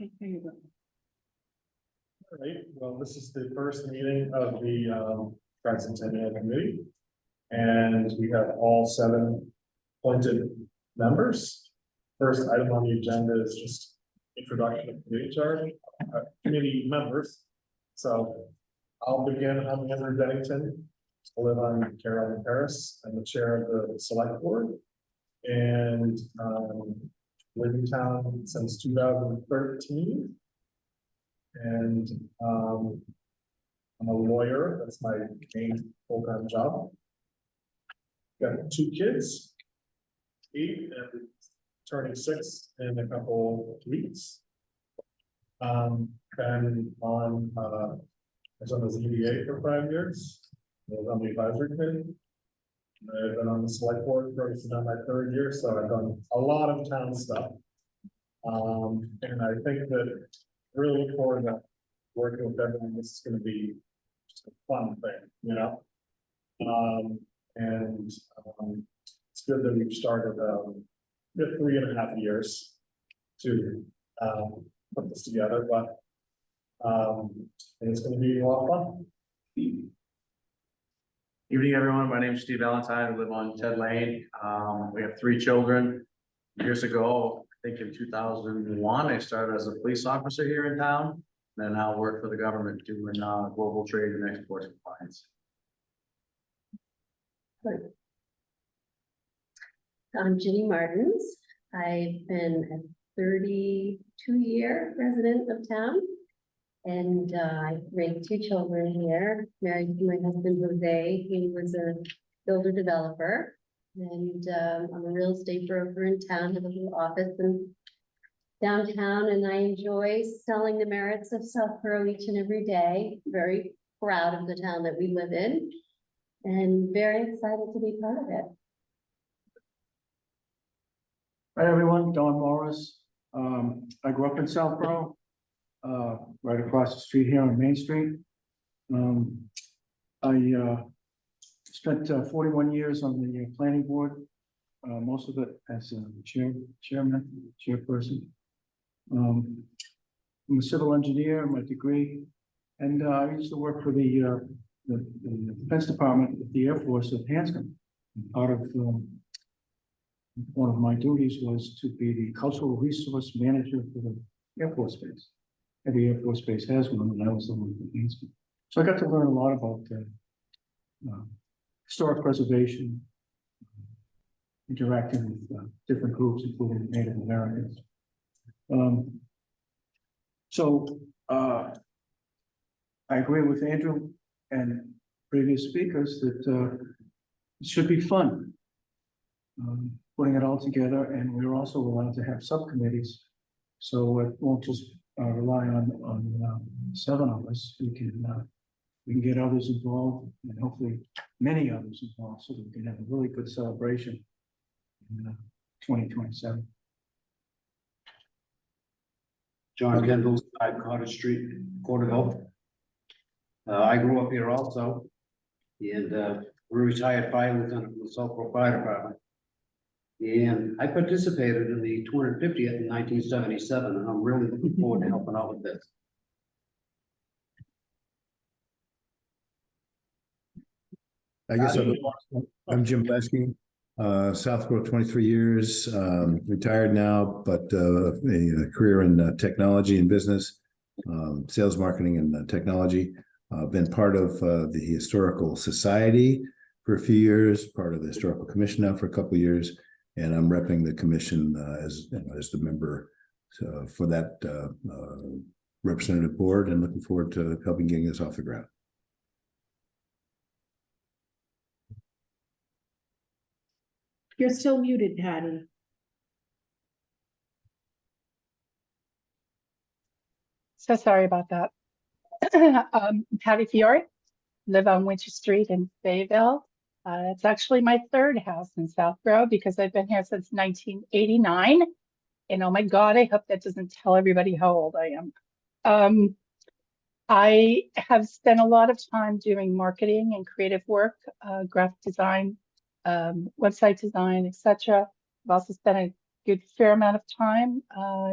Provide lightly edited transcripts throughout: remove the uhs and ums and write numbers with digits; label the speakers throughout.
Speaker 1: Okay, there you go.
Speaker 2: All right, well, this is the first meeting of the Tricentennial Committee. And we have all 7 appointed members. First item on the agenda is just introduction of committee members. So I'll begin. I'm Andrew Bennington. I live on Carroll and Paris. I'm the chair of the select board. And lived in town since 2013. And I'm a lawyer. That's my main full-time job. Got 2 kids, 8 and turning 6 in a couple weeks. Been on I was on the ZBA for 5 years. I was on the advisory committee. I've been on the select board for this is now my 3rd year, so I've done a lot of town stuff. And I think that really look forward to working with everyone. This is going to be just a fun thing, you know. It's good that we've started 3.5 years to put this together, but and it's going to be a lot of fun.
Speaker 3: Evening, everyone. My name is Steve Valentine. I live on Ted Lane. We have 3 children. Years ago, I think in 2001, I started as a police officer here in town. And then I work for the government doing global trade and export compliance.
Speaker 4: I'm Ginny Martins. I've been a 32-year resident of town. And I raised 2 children here, married to my husband Jose. He was a builder developer. And I'm a real estate broker in town, have a little office in downtown, and I enjoy selling the merits of Southborough each and every day. Very proud of the town that we live in, and very excited to be part of it.
Speaker 1: Hi, everyone. Don Morris. I grew up in Southborough, right across the street here on Main Street. I spent 41 years on the planning board, most of it as a chairperson. I'm a civil engineer, my degree, and I used to work for the Defense Department at the Air Force at Hanscom. Part of one of my duties was to be the cultural resource manager for the Air Force Base. Every Air Force Base has one, and I was the one for Hanscom. So I got to learn a lot about historic preservation, interacting with different groups, including Native Americans. I agree with Andrew and previous speakers that it should be fun putting it all together, and we're also allowed to have subcommittees, so it won't just rely on 7 of us. We can get others involved, and hopefully many others involved, so that we can have a really good celebration in 2027.
Speaker 5: John Kendall, 5 Cottage Street, Corderville. I grew up here also, and we're a retired fire lieutenant from the Southborough Fire Department. And I participated in the 250th in 1977, and I'm really looking forward to helping out with this.
Speaker 6: I guess I'm Jim Lesky, Southborough, 23 years, retired now, but a career in technology and business, sales, marketing, and technology. Been part of the Historical Society for a few years, part of the Historical Commission now for a couple of years, and I'm repping the commission as the member for that representative board, and looking forward to helping getting this off the ground.
Speaker 7: You're still muted, Patty.
Speaker 8: So sorry about that. Patty Fiore, live on Winter Street in Bayville. It's actually my 3rd house in Southborough because I've been here since 1989. And oh my God, I hope that doesn't tell everybody how old I am. I have spent a lot of time doing marketing and creative work, graphic design, website design, etc. I've also spent a good fair amount of time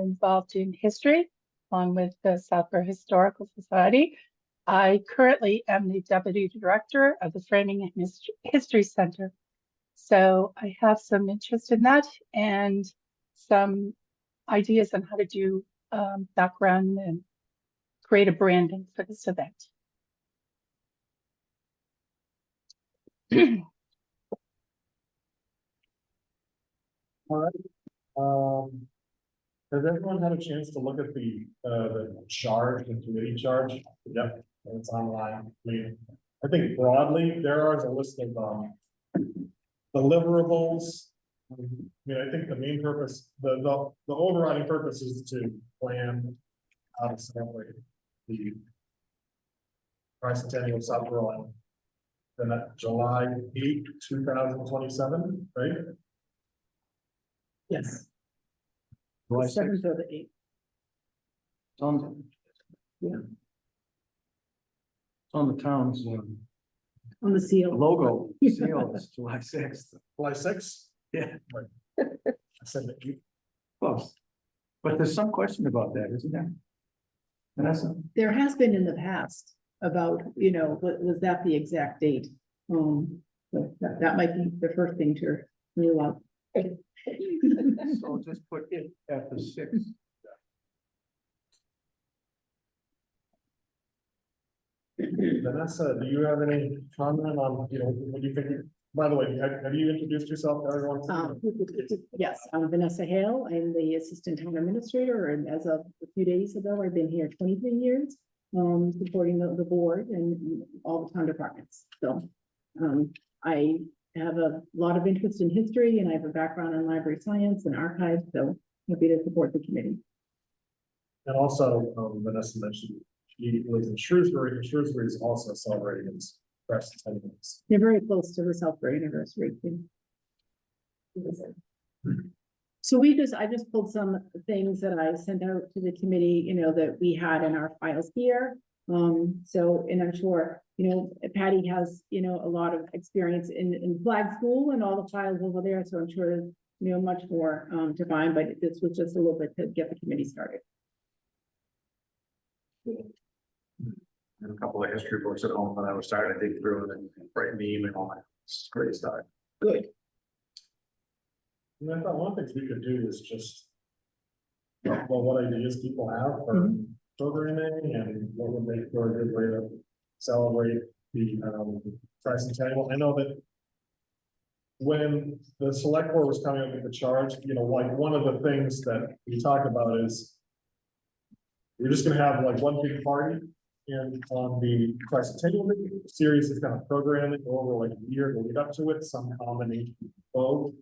Speaker 8: involved in history. along with the Southborough Historical Society. I currently am the Deputy Director of the Framingham History Center. So I have some interest in that and some ideas on how to do background and create a branding for this event.
Speaker 2: All right. Has everyone had a chance to look at the charge, the committee charge? Yep, it's online. I think broadly, there is a list of, deliverables. I mean, I think the main purpose, the overriding purpose is to plan how to celebrate the Tricentennial Southborough on July 8th, 2027, right?
Speaker 7: Yes.
Speaker 1: July
Speaker 7: The
Speaker 1: 6th.
Speaker 7: 7th or the 8th.
Speaker 1: It's on.
Speaker 7: Yeah.
Speaker 1: It's on the town's
Speaker 7: On the seal.
Speaker 1: logo, seal is July 6th.
Speaker 2: July 6th?
Speaker 1: Yeah.
Speaker 2: I said that you.
Speaker 1: Close. But there's some question about that, isn't there? Vanessa?
Speaker 7: There has been in the past about, you know, was that the exact date? But that might be the first thing to rule out.
Speaker 1: So just put it at the 6th.
Speaker 2: Vanessa, do you have any comment on, you know, what do you think? By the way, have you introduced yourself to everyone?
Speaker 7: Yes, I'm Vanessa Hale. I'm the Assistant Town Administrator, and as of a few days ago, I've been here 23 years, supporting the board and all the town departments. So, I have a lot of interest in history, and I have a background in library science and archives, so happy to support the committee.
Speaker 2: And also, Vanessa mentioned she lives in Shrewsbury, and Shrewsbury is also celebrating its Tricentennial.
Speaker 7: They're very close to the Southborough anniversary. So I just pulled some things that I sent out to the committee, you know, that we had in our files here. So, and I'm sure, you know, Patty has, you know, a lot of experience in flag school and all the files over there, so I'm sure, you know, much more to find, but this was just a little bit to get the committee started.
Speaker 3: And a couple of history books at home that I was starting to dig through and then write me email. It's a great start.
Speaker 7: Good.
Speaker 2: And I thought one of the things we could do is just, well, what ideas people have for programming and what would make for a good way to celebrate the Tricentennial. I know that when the select board was coming up with the charge, you know, like one of the things that we talked about is we're just gonna have like one big party and on the Tricentennial series is kind of programming over like a year to lead up to it, some combination of both.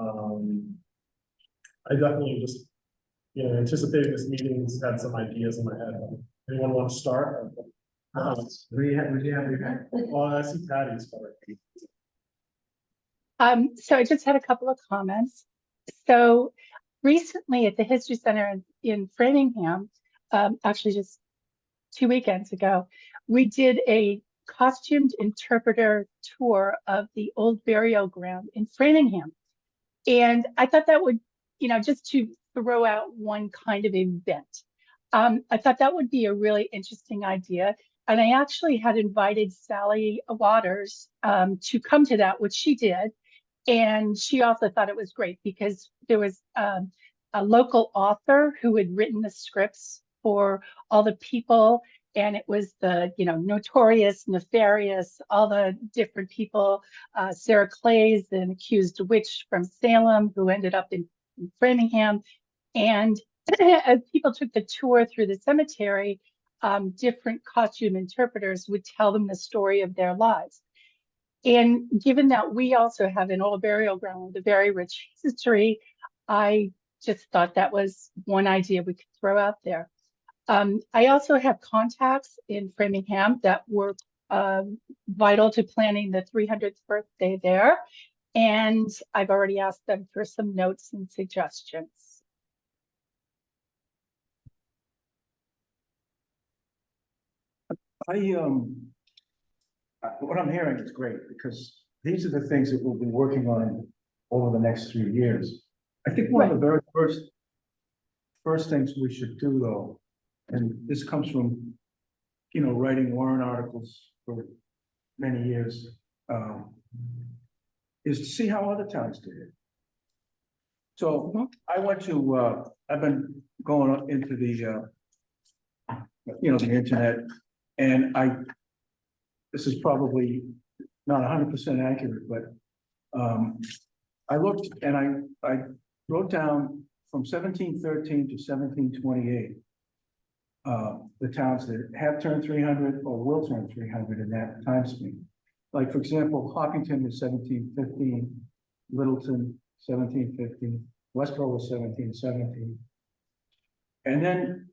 Speaker 2: I definitely just, you know, anticipating this meeting, had some ideas in my head. Anyone want to start?
Speaker 3: We have.
Speaker 2: Well, I see Patty's part.
Speaker 8: So I just had a couple of comments. So recently at the History Center in Framingham, actually just 2 weekends ago, we did a costumed interpreter tour of the old burial ground in Framingham. And I thought that would, you know, just to throw out one kind of event. I thought that would be a really interesting idea. And I actually had invited Sally Waters to come to that, which she did. And she also thought it was great because there was a local author who had written the scripts for all the people. And it was the, you know, notorious, nefarious, all the different people, Sarah Clays, an accused witch from Salem who ended up in Framingham. And as people took the tour through the cemetery, different costume interpreters would tell them the story of their lives. And given that we also have an old burial ground with a very rich history, I just thought that was one idea we could throw out there. I also have contacts in Framingham that were vital to planning the 300th birthday there. And I've already asked them for some notes and suggestions.
Speaker 1: What I'm hearing is great because these are the things that we'll be working on over the next 3 years. I think one of the very first first things we should do though, and this comes from, writing warrant articles for many years, is to see how other towns did it. So I went to, I've been going into the, the internet, and this is probably not 100% accurate, but I looked and I wrote down from 1713 to 1728. The towns that have turned 300 or will turn 300 in that time span. Like, for example, Hopkinton was 1715, Littleton 1715, Westboro was 1717. And then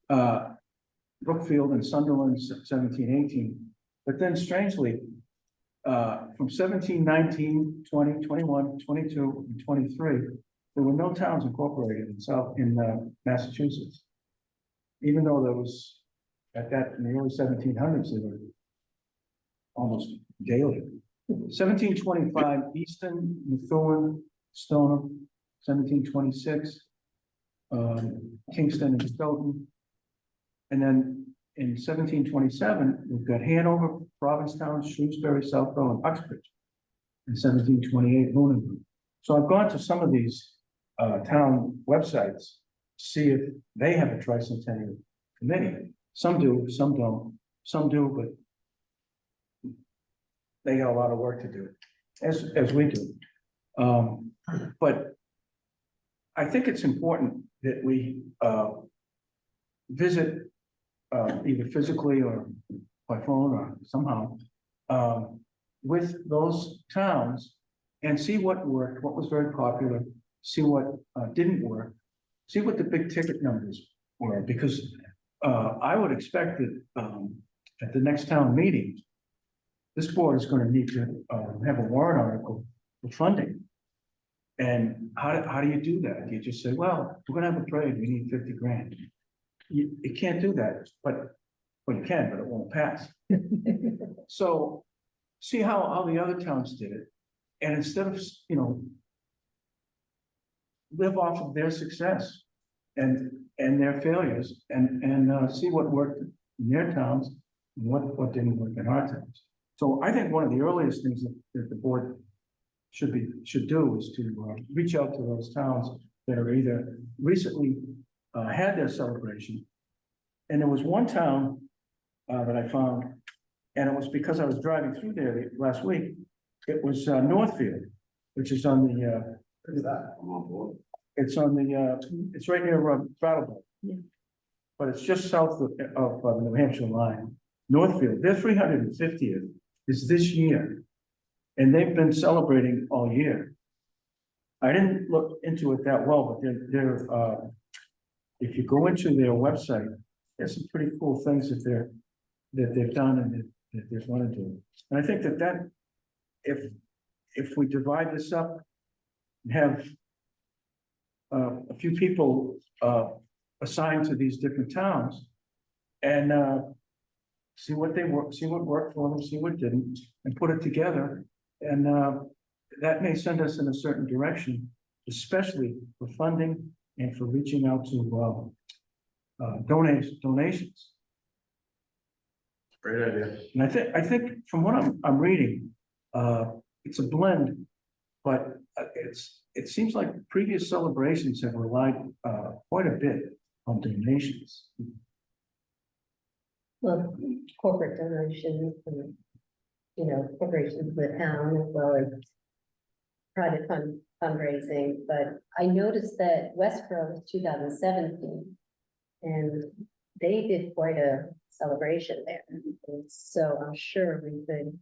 Speaker 1: Brookfield and Sunderland 1718. But then strangely, from 1719, 20, 21, 22, and 23, there were no towns incorporated in Massachusetts. Even though there was, in the early 1700s, they were almost daily. 1725, Easton, Methuen, Stoneham, 1726, Kingston and Stoughton. And then in 1727, we've got Hanover, Provincetown, Shrewsbury, Southborough, and Uxbridge. In 1728, Lunenburg. So I've gone to some of these town websites to see if they have a tricentennial committee. Some do, some don't. Some do, but they got a lot of work to do, as we do. But I think it's important that we visit either physically or by phone or somehow with those towns and see what worked, what was very popular, see what didn't work, see what the big ticket numbers were, because I would expect that at the next town meeting, this board is going to need to have a warrant article for funding. And how do you do that? Do you just say, well, we're going to have a parade, we need 50 grand. You can't do that, but you can, but it won't pass. So see how the other towns did it. And instead of, live off of their success and their failures and see what worked in their towns and what didn't work in our towns. So I think one of the earliest things that the board should do is to reach out to those towns that are either recently had their celebration. And there was one town that I found, and it was because I was driving through there last week. It was Northfield, which is on the it's on the it's right near Brattleboro.
Speaker 7: Yeah.
Speaker 1: But it's just south of the New Hampshire line. Northfield, their 350th is this year, and they've been celebrating all year. I didn't look into it that well, but they're if you go into their website, there's some pretty cool things that they've done and that they want to do. And I think that if we divide this up and have a few people assigned to these different towns and see what worked for them, see what didn't, and put it together. And that may send us in a certain direction, especially for funding and for reaching out to donations.
Speaker 3: Great idea.
Speaker 1: And I think from what I'm reading, it's a blend, but it seems like previous celebrations have relied quite a bit on donations.
Speaker 4: Well, corporate donations and, corporations of the town as well as private fundraising. But I noticed that Westboro was 2017 and they did quite a celebration there. And so I'm sure we could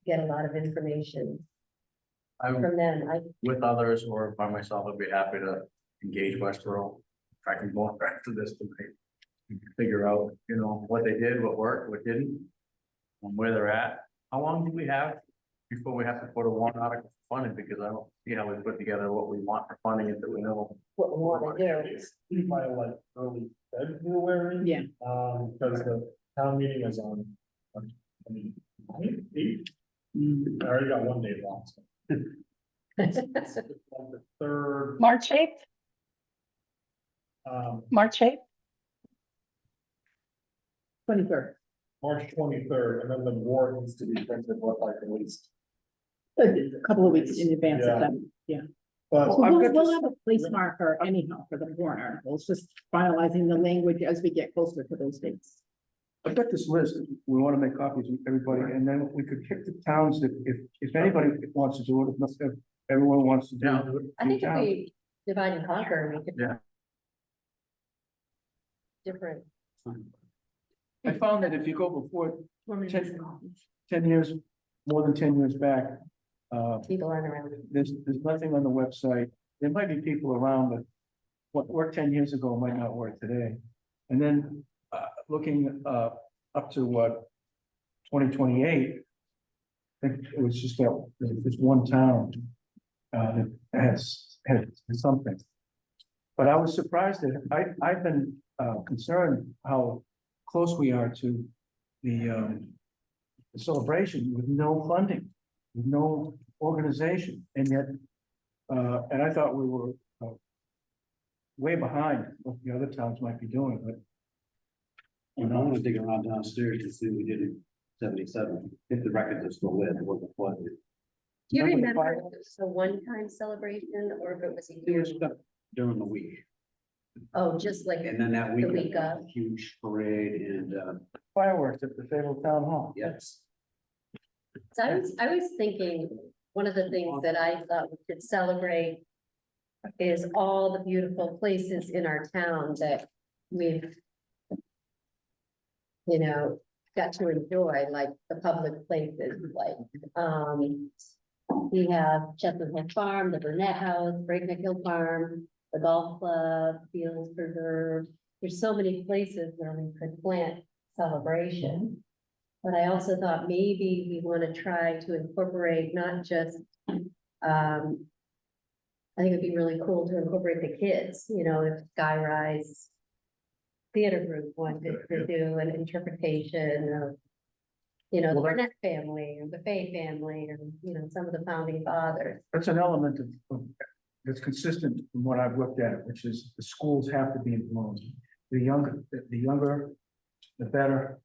Speaker 4: get a lot of information from them.
Speaker 3: With others or by myself, I'd be happy to engage Westboro. If I can go after this tonight, figure out, what they did, what worked, what didn't, and where they're at. How long do we have before we have to put a warrant article for funding? Because I don't see how we put together what we want for funding until we know.
Speaker 4: What we want to do.
Speaker 2: We by like early February.
Speaker 7: Yeah.
Speaker 2: Because the town meeting is on, I mean, 8th. I already got one day long. So. It's like the 3rd.
Speaker 8: March 8th? March 8th?
Speaker 7: 23rd.
Speaker 2: March 23rd, and then the warrant needs to be printed, what, like at least.
Speaker 7: A couple of weeks in advance of
Speaker 2: Yeah.
Speaker 7: that, yeah.
Speaker 2: But
Speaker 7: So
Speaker 1: I've
Speaker 7: we'll,
Speaker 1: got
Speaker 7: we'll
Speaker 1: this-
Speaker 7: have a place marker anyhow for the warrant articles, just finalizing the language as we get closer to those dates.
Speaker 1: I've got this list, we want to make copies of everybody, and then we could pick the towns that if anybody wants to do it, if everyone wants to do
Speaker 3: Yeah.
Speaker 1: it.
Speaker 4: I think if
Speaker 1: towns.
Speaker 4: we divide and conquer, we could.
Speaker 3: Yeah.
Speaker 4: Different.
Speaker 1: I found that if you go before
Speaker 7: Want me to make some copies?
Speaker 1: 10 years, more than 10 years back,
Speaker 4: People aren't around.
Speaker 1: there's nothing on the website. There might be people around, but what worked 10 years ago might not work today. And then, looking, up to what, 2028, I think it was just that, there's one town, that had something. But I was surprised that I've been, concerned how close we are to the celebration with no funding, with no organization, and yet, and I thought we were way behind what the other towns might be doing, but
Speaker 5: You know, I want to dig around downstairs to see what we did in 77, if the records are still there, it wasn't flooded.
Speaker 4: Do you
Speaker 1: Remember the
Speaker 4: remember if
Speaker 1: fire-
Speaker 4: it was a one-time celebration or if it was a
Speaker 5: It
Speaker 4: year?
Speaker 5: was stuff during the week,
Speaker 4: Oh, just like,
Speaker 5: and then that week,
Speaker 4: week of.
Speaker 5: a huge parade and,
Speaker 1: fireworks at the Fayetteville Town Hall.
Speaker 5: yes.
Speaker 4: so I was thinking, one of the things that I thought we could celebrate is all the beautiful places in our town that we've, you know, got to enjoy, like the public places, like, we have Chestnut Hill Farm, the Burnett House, Breakneck Hill Farm, the golf club, Fields Preserve. There's so many places where we could plant celebration. But I also thought maybe we want to try to incorporate not just, I think it'd be really cool to incorporate the kids, you know, if Sky Rise theater group wanted to do an interpretation of, you know, the Burnett family and the Fay family and, you know, some of the founding fathers.
Speaker 1: That's an element that's consistent from what I've looked at, which is the schools have to be involved. The younger, the better,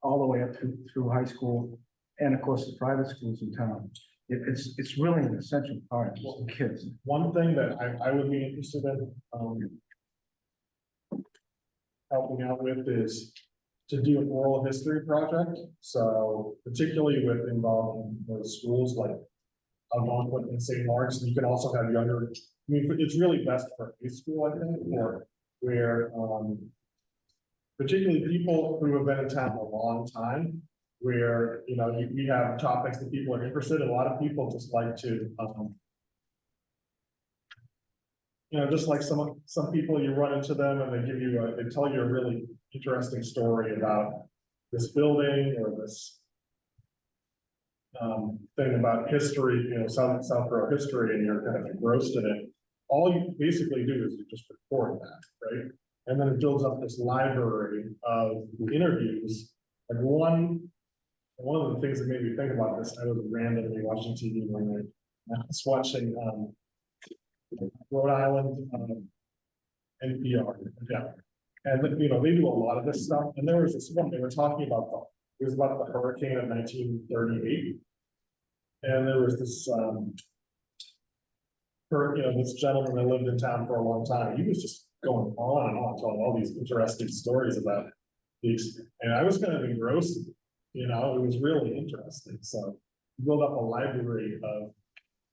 Speaker 1: all the way up through high school, and of course, the private schools in town. It's really an essential part, just the kids.
Speaker 2: one thing that I would be interested in, helping out with is to do an oral history project. So particularly with involving the schools like Algonquin and St. Mark's, and you can also have younger, I mean, it's really best for high school, I think, or where, particularly people who have been in town a long time, where, you know, you have topics that people are interested in. A lot of people just like to, you know, just like some people, you run into them and they give you they tell you a really interesting story about this building or this thing about history, you know, Southborough history, and you're kind of engrossed in it. All you basically do is you just record that, right? And then it builds up this library of interviews. And one of the things that made me think about this, I was randomly watching TV one night. I was watching Rhode Island NPR, yeah. And you know, they do a lot of this stuff. And there was this one, they were talking about it was about the hurricane of 1938. And there was this this gentleman that lived in town for a long time. He was just going on and on, telling all these interesting stories about these, and I was kind of engrossed, you know, it was really interesting. So build up a library of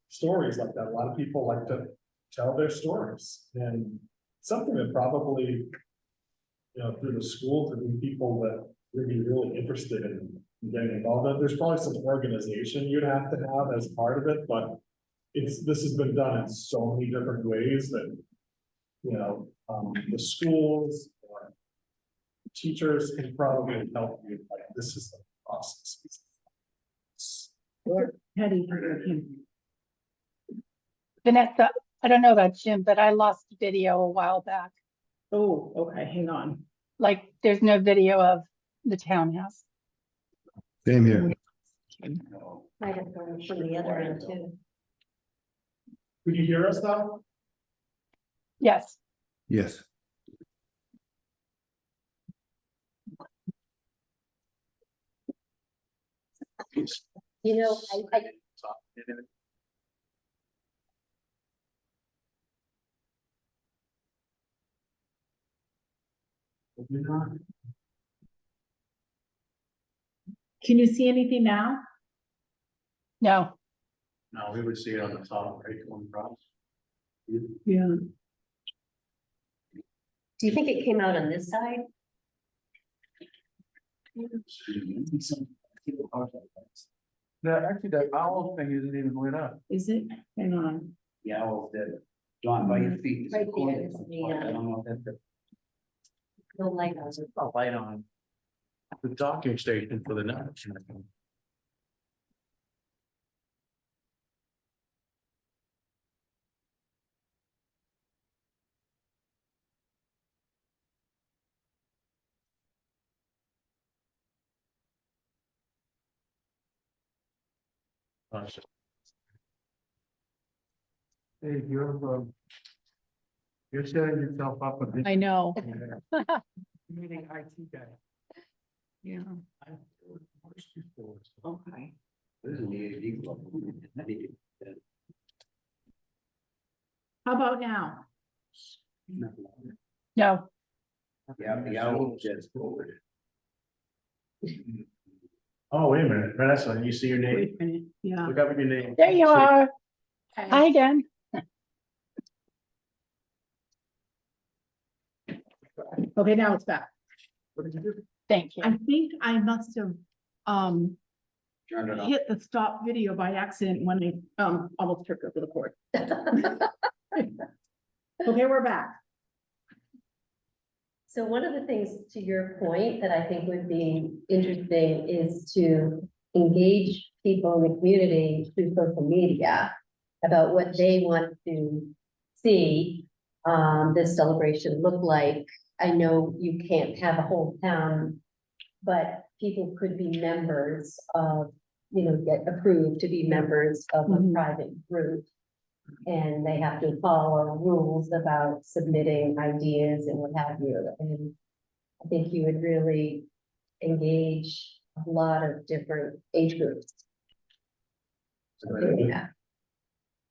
Speaker 2: stories like that. A lot of people like to tell their stories, and something that probably, you know, through the schools would be people that would be really interested in getting involved in. There's probably some organization you'd have to have as part of it, but this has been done in so many different ways that, you know, the schools or teachers can probably help you, like, this is the process.
Speaker 7: Patty,
Speaker 8: Vanessa, I don't know about Jim, but I lost video a while back.
Speaker 7: oh, okay, hang on.
Speaker 8: Like, there's no video of the townhouse.
Speaker 6: Same here.
Speaker 4: Might have gone from the other end too.
Speaker 2: Could you hear us though?
Speaker 8: Yes,
Speaker 6: Yes.
Speaker 4: You know, I
Speaker 7: Can you see anything now?
Speaker 8: No,
Speaker 3: No, we would see it on the top, right, going across.
Speaker 7: Yeah.
Speaker 4: do you think it came out on this side?
Speaker 1: Actually, that owl thing isn't even lit up.
Speaker 7: Is it? Hang on.
Speaker 5: The owls did. John, by your feet.
Speaker 4: Right there is the,
Speaker 5: I don't know if that's the.
Speaker 4: The light on.
Speaker 3: A light on. The docking station for the net.
Speaker 1: Hey, you're setting yourself up a bit.
Speaker 7: I know.
Speaker 1: Meeting IT guy.
Speaker 7: Yeah. Okay.
Speaker 5: This is the AD club.
Speaker 7: How about now?
Speaker 8: no,
Speaker 5: Yeah, the owls did.
Speaker 3: Oh, wait a minute, Vanessa, you see your name?
Speaker 7: Wait a minute. Yeah.
Speaker 3: Look up at your name.
Speaker 8: there you are. Hi again.
Speaker 7: Okay, now it's back.
Speaker 3: What did you do?
Speaker 8: Thank you.
Speaker 7: I think I must have
Speaker 5: Turned it off.
Speaker 7: hit the stop video by accident when I almost tripped over the cord. Okay, we're back.
Speaker 4: So one of the things, to your point, that I think would be interesting is to engage people in the community through social media about what they want to see this celebration look like. I know you can't have a whole town, but people could be members of, get approved to be members of a
Speaker 7: Mhm.
Speaker 4: private group. And they have to follow rules about submitting ideas and what have you. And I think you would really engage a lot of different age groups. doing that.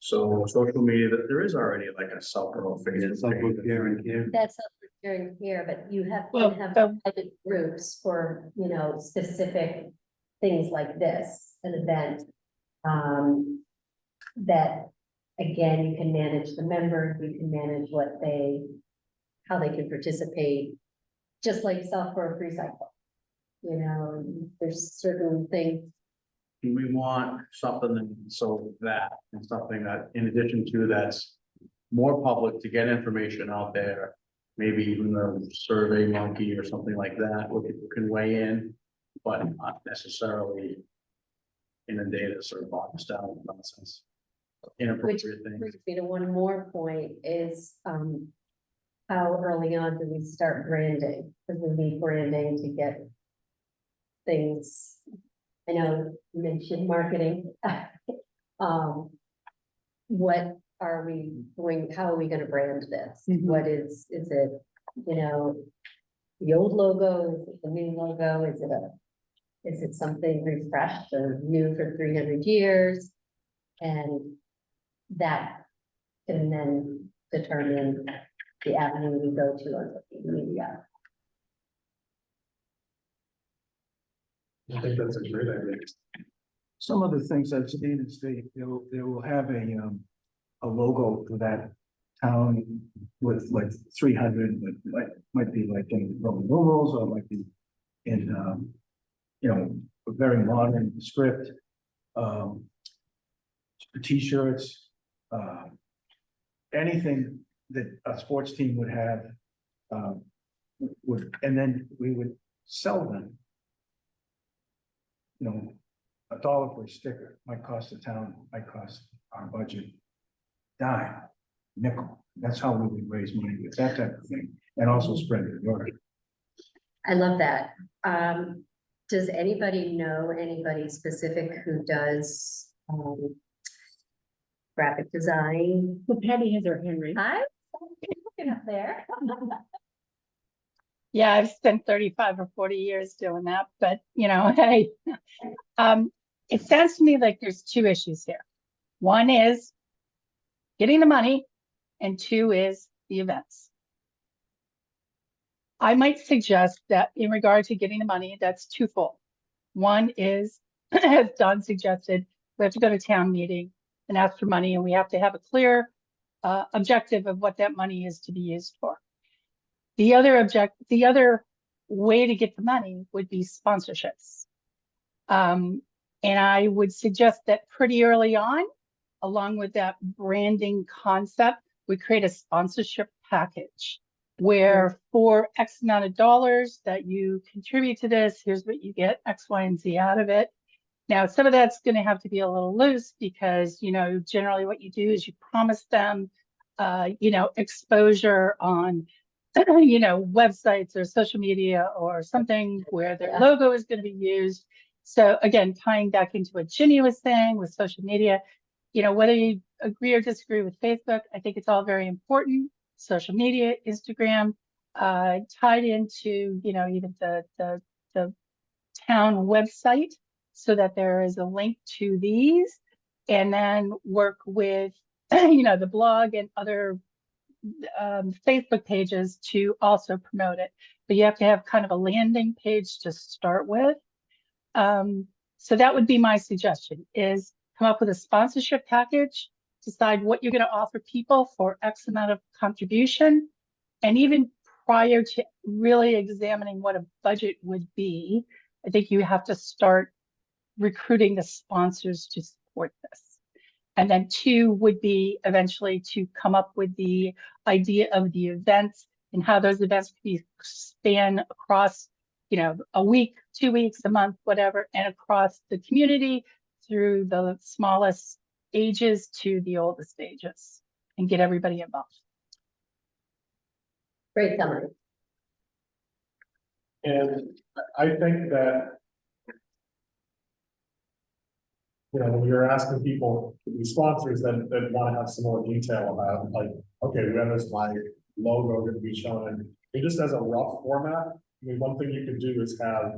Speaker 3: So social media, that there is already like a self-promote
Speaker 5: It's
Speaker 3: Facebook
Speaker 5: like with
Speaker 3: page.
Speaker 5: care and care.
Speaker 4: That's not for sharing here, but you have
Speaker 8: Well,
Speaker 4: to have
Speaker 8: the-
Speaker 4: private groups for, specific things like this, an event. That, again, you can manage the members, you can manage how they can participate, just like Southborough Free Cycle. There's certain things.
Speaker 3: We want something and something that in addition to that's more public to get information out there. Maybe even a Survey Monkey or something like that, where people can weigh in, but not necessarily inundate us or bog us down with nonsense. Inappropriate things.
Speaker 4: Brings me to one more point is, how early on do we start branding? Because we need branding to get things, I know you mentioned marketing. What are we doing? How are we gonna brand this?
Speaker 7: Mhm.
Speaker 4: What is it, the old logo, is it the new logo, is it something refreshed or new for 300 years? And that can then determine the avenue we go to on social media.
Speaker 2: I think that's a great idea.
Speaker 1: Some of the things I've seen is they will have a logo for that town with like 300, but might be like in Roman numerals, or it might be in, a very modern script. T-shirts, anything that a sports team would have, and then we would sell them. $1 for a sticker might cost the town, might cost our budget dime, nickel. That's how we would raise money with that type of thing, and also spread the word.
Speaker 4: I love that. Does anybody know anybody specific who does, graphic design?
Speaker 7: Well, Patty has her hand raised.
Speaker 4: Hi. up there.
Speaker 8: Yeah, I've spent 35 or 40 years doing that, but hey, it sounds to me like there's two issues here. One is getting the money, and two is the events. I might suggest that in regard to getting the money, that's twofold. One is, as Don suggested, we have to go to town meeting and ask for money, and we have to have a clear objective of what that money is to be used for. The other way to get the money would be sponsorships. And I would suggest that pretty early on, along with that branding concept, we create a sponsorship package where for X amount of dollars that you contribute to this, here's what you get, X, Y, and Z out of it. Now, some of that's going to have to be a little loose because, generally what you do is you promise them, exposure on, websites or social media or something where their logo is going to be used. So again, tying back into what Ginny was saying with social media, whether you agree or disagree with Facebook, I think it's all very important. Social media, Instagram, tied into, even the town website so that there is a link to these, and then work with, the blog and other Facebook pages to also promote it. But you have to have kind of a landing page to start with. So that would be my suggestion, is come up with a sponsorship package, decide what you're going to offer people for X amount of contribution. And even prior to really examining what a budget would be, I think you have to start recruiting the sponsors to support this. And then two would be eventually to come up with the idea of the events and how those events could be span across, a week, 2 weeks, a month, whatever, and across the community through the smallest ages to the oldest ages, and get everybody involved.
Speaker 4: Great summary.
Speaker 2: And I think that, when you're asking people to be sponsors, that want to have some more detail about, like, okay, when is my logo going to be shown? And just as a rough format, one thing you could do is have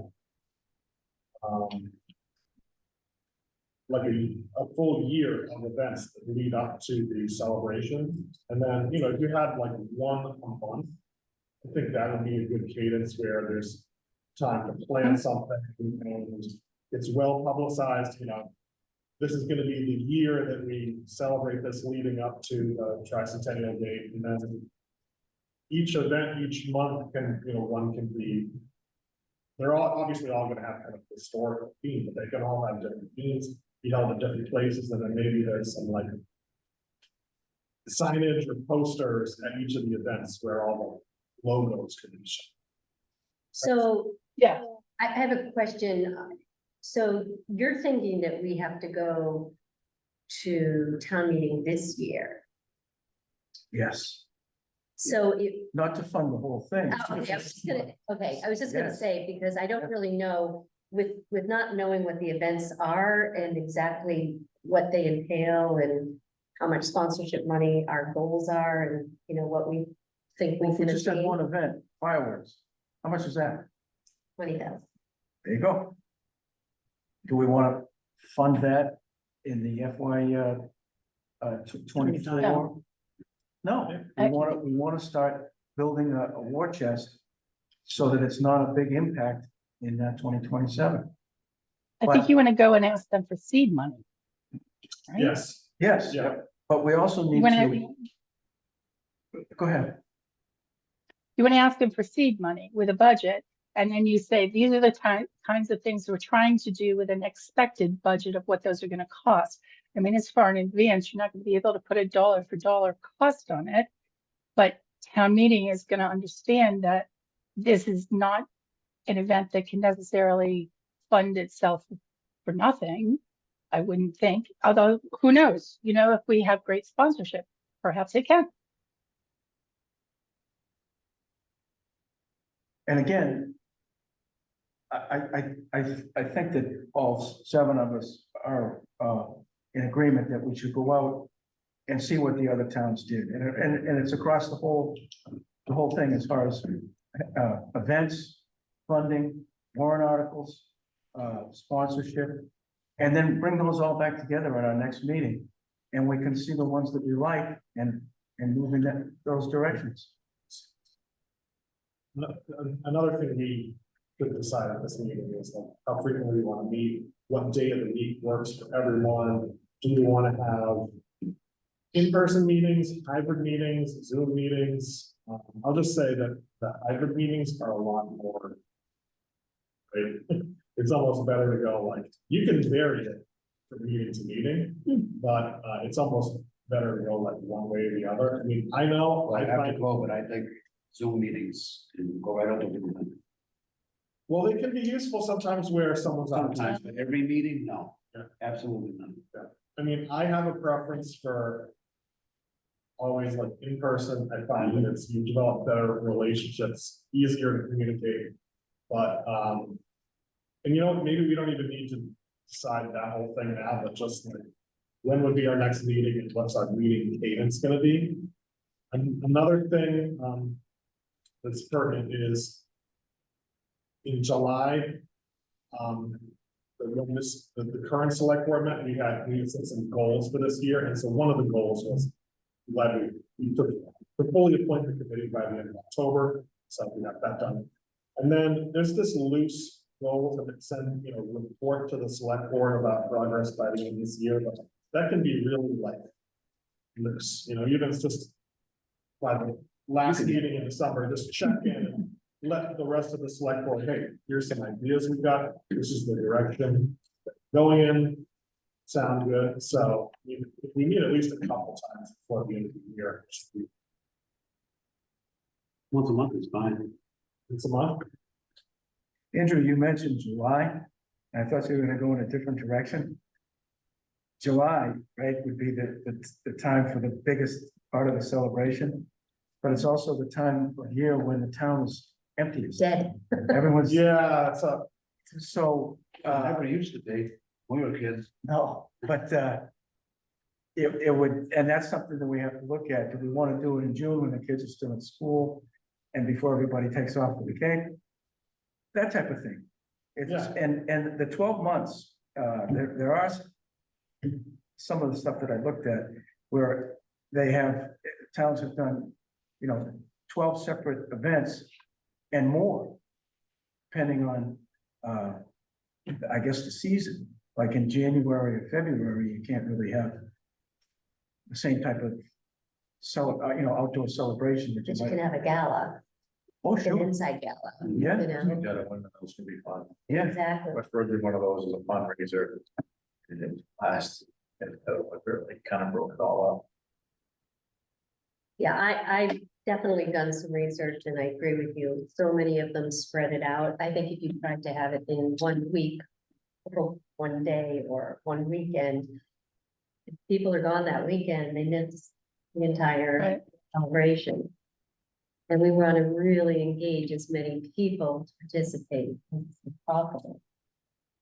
Speaker 2: like a full year of events that lead up to the celebration. And then, if you had like one a month, I think that would be a good cadence where there's time to plan something and it's well publicized, this is gonna be the year that we celebrate this leading up to the Tricentennial date. And then each event, each month can, one can be, they're all obviously all gonna have kind of historical theme, but they can all have different themes, be held at different places, and then maybe there's some like signage or posters at each of the events where all the logos can be shown.
Speaker 4: So
Speaker 8: Yeah.
Speaker 4: I have a question. So you're thinking that we have to go to town meeting this year?
Speaker 1: Yes,
Speaker 4: So if,
Speaker 1: not to fund the whole thing.
Speaker 4: oh, okay, I was just gonna
Speaker 1: Yes.
Speaker 4: say, because I don't really know, with not knowing what the events are and exactly what they entail and how much sponsorship money our goals are and, what we think we
Speaker 1: Well, if we
Speaker 4: can
Speaker 1: just had
Speaker 4: attain,
Speaker 1: one event, fireworks, how much is that?
Speaker 4: 20,000.
Speaker 1: There you go. Do we want to fund that in the FY 24? No, we want to start building a war chest so that it's not a big impact in that 2027.
Speaker 8: I think you want to go and ask them for seed money. Right?
Speaker 2: Yes,
Speaker 1: Yes,
Speaker 2: yeah,
Speaker 1: but we also need to, go ahead.
Speaker 8: You want to ask them for seed money with a budget, and then you say, these are the kinds of things we're trying to do with an expected budget of what those are going to cost. I mean, as far in advance, you're not going to be able to put a dollar for dollar cost on it, but town meeting is going to understand that this is not an event that can necessarily fund itself for nothing. I wouldn't think, although who knows, if we have great sponsorship, perhaps it can.
Speaker 1: And again, I think that all 7 of us are in agreement that we should go out and see what the other towns did. And it's across the whole thing as far as events, funding, warrant articles, sponsorship. And then bring those all back together at our next meeting. And we can see the ones that we like and move in those directions.
Speaker 2: Another thing we could decide at this meeting is like how frequently we want to meet, what day of the week works for everyone. Do we want to have in-person meetings, hybrid meetings, Zoom meetings? I'll just say that the hybrid meetings are a lot more. Right? It's almost better to go like, you can vary it from meeting to meeting, but it's almost better to go like one way or the other. I mean, I know,
Speaker 5: I
Speaker 2: I
Speaker 5: have to
Speaker 2: find,
Speaker 5: go, but I think Zoom meetings can go right out the window.
Speaker 2: well, they can be useful sometimes where someone's on time.
Speaker 5: Sometimes, but every meeting, no,
Speaker 2: Yeah.
Speaker 5: absolutely not.
Speaker 2: I mean, I have a preference for always like in person. I find that it's, you develop better relationships, easier to communicate. But, and you know, maybe we don't even need to decide that whole thing now, but just like, when would be our next meeting and what's our meeting cadence gonna be? And another thing, that's pertinent is in July, the current select board met, we had set some goals for this year, and so one of the goals was we took the fully appointed committee by the end of October, so we got that done. And then there's this loose goal to send, you know, report to the select board about progress by the end of this year, but that can be really like loose, you know, even just by the last meeting in December, just check in and let the rest of the select board, hey, here's some ideas we've got, this is the direction going in, sound good, so we need at least a couple times before the end of the year.
Speaker 5: Once a month is fine.
Speaker 2: It's a month.
Speaker 1: Andrew, you mentioned July. I thought you were gonna go in a different direction. July, right, would be the time for the biggest part of the celebration. But it's also the time of year when the town is emptiest.
Speaker 4: Dead.
Speaker 1: Everyone's,
Speaker 2: Yeah, it's a,
Speaker 1: so,
Speaker 5: Never used to be, when we were kids.
Speaker 1: no, but, it would, and that's something that we have to look at. Do we want to do it in June when the kids are still in school? And before everybody takes off for the cake? That type of thing. It's,
Speaker 2: Yeah.
Speaker 1: and the 12 months, there are some of the stuff that I looked at where they have, towns have done, you know, 12 separate events and more, depending on, I guess, the season. Like in January or February, you can't really have the same type of outdoor celebration that
Speaker 4: But you
Speaker 1: you
Speaker 4: can
Speaker 1: might.
Speaker 4: have a gala,
Speaker 1: Oh,
Speaker 4: an
Speaker 1: sure,
Speaker 4: inside gala,
Speaker 1: yeah,
Speaker 4: you know,
Speaker 3: Yeah, one of those can be fun.
Speaker 1: yeah.
Speaker 4: exactly.
Speaker 3: West Berkeley, one of those is a fundraiser. And it last, and it kind of broke it all up.
Speaker 4: Yeah, I've definitely done some research and I agree with you. So many of them spread it out. I think if you tried to have it in 1 week, or 1 day or 1 weekend, if people are gone that weekend, they miss the entire
Speaker 8: Right.
Speaker 4: celebration. And we want to really engage as many people to participate as possible.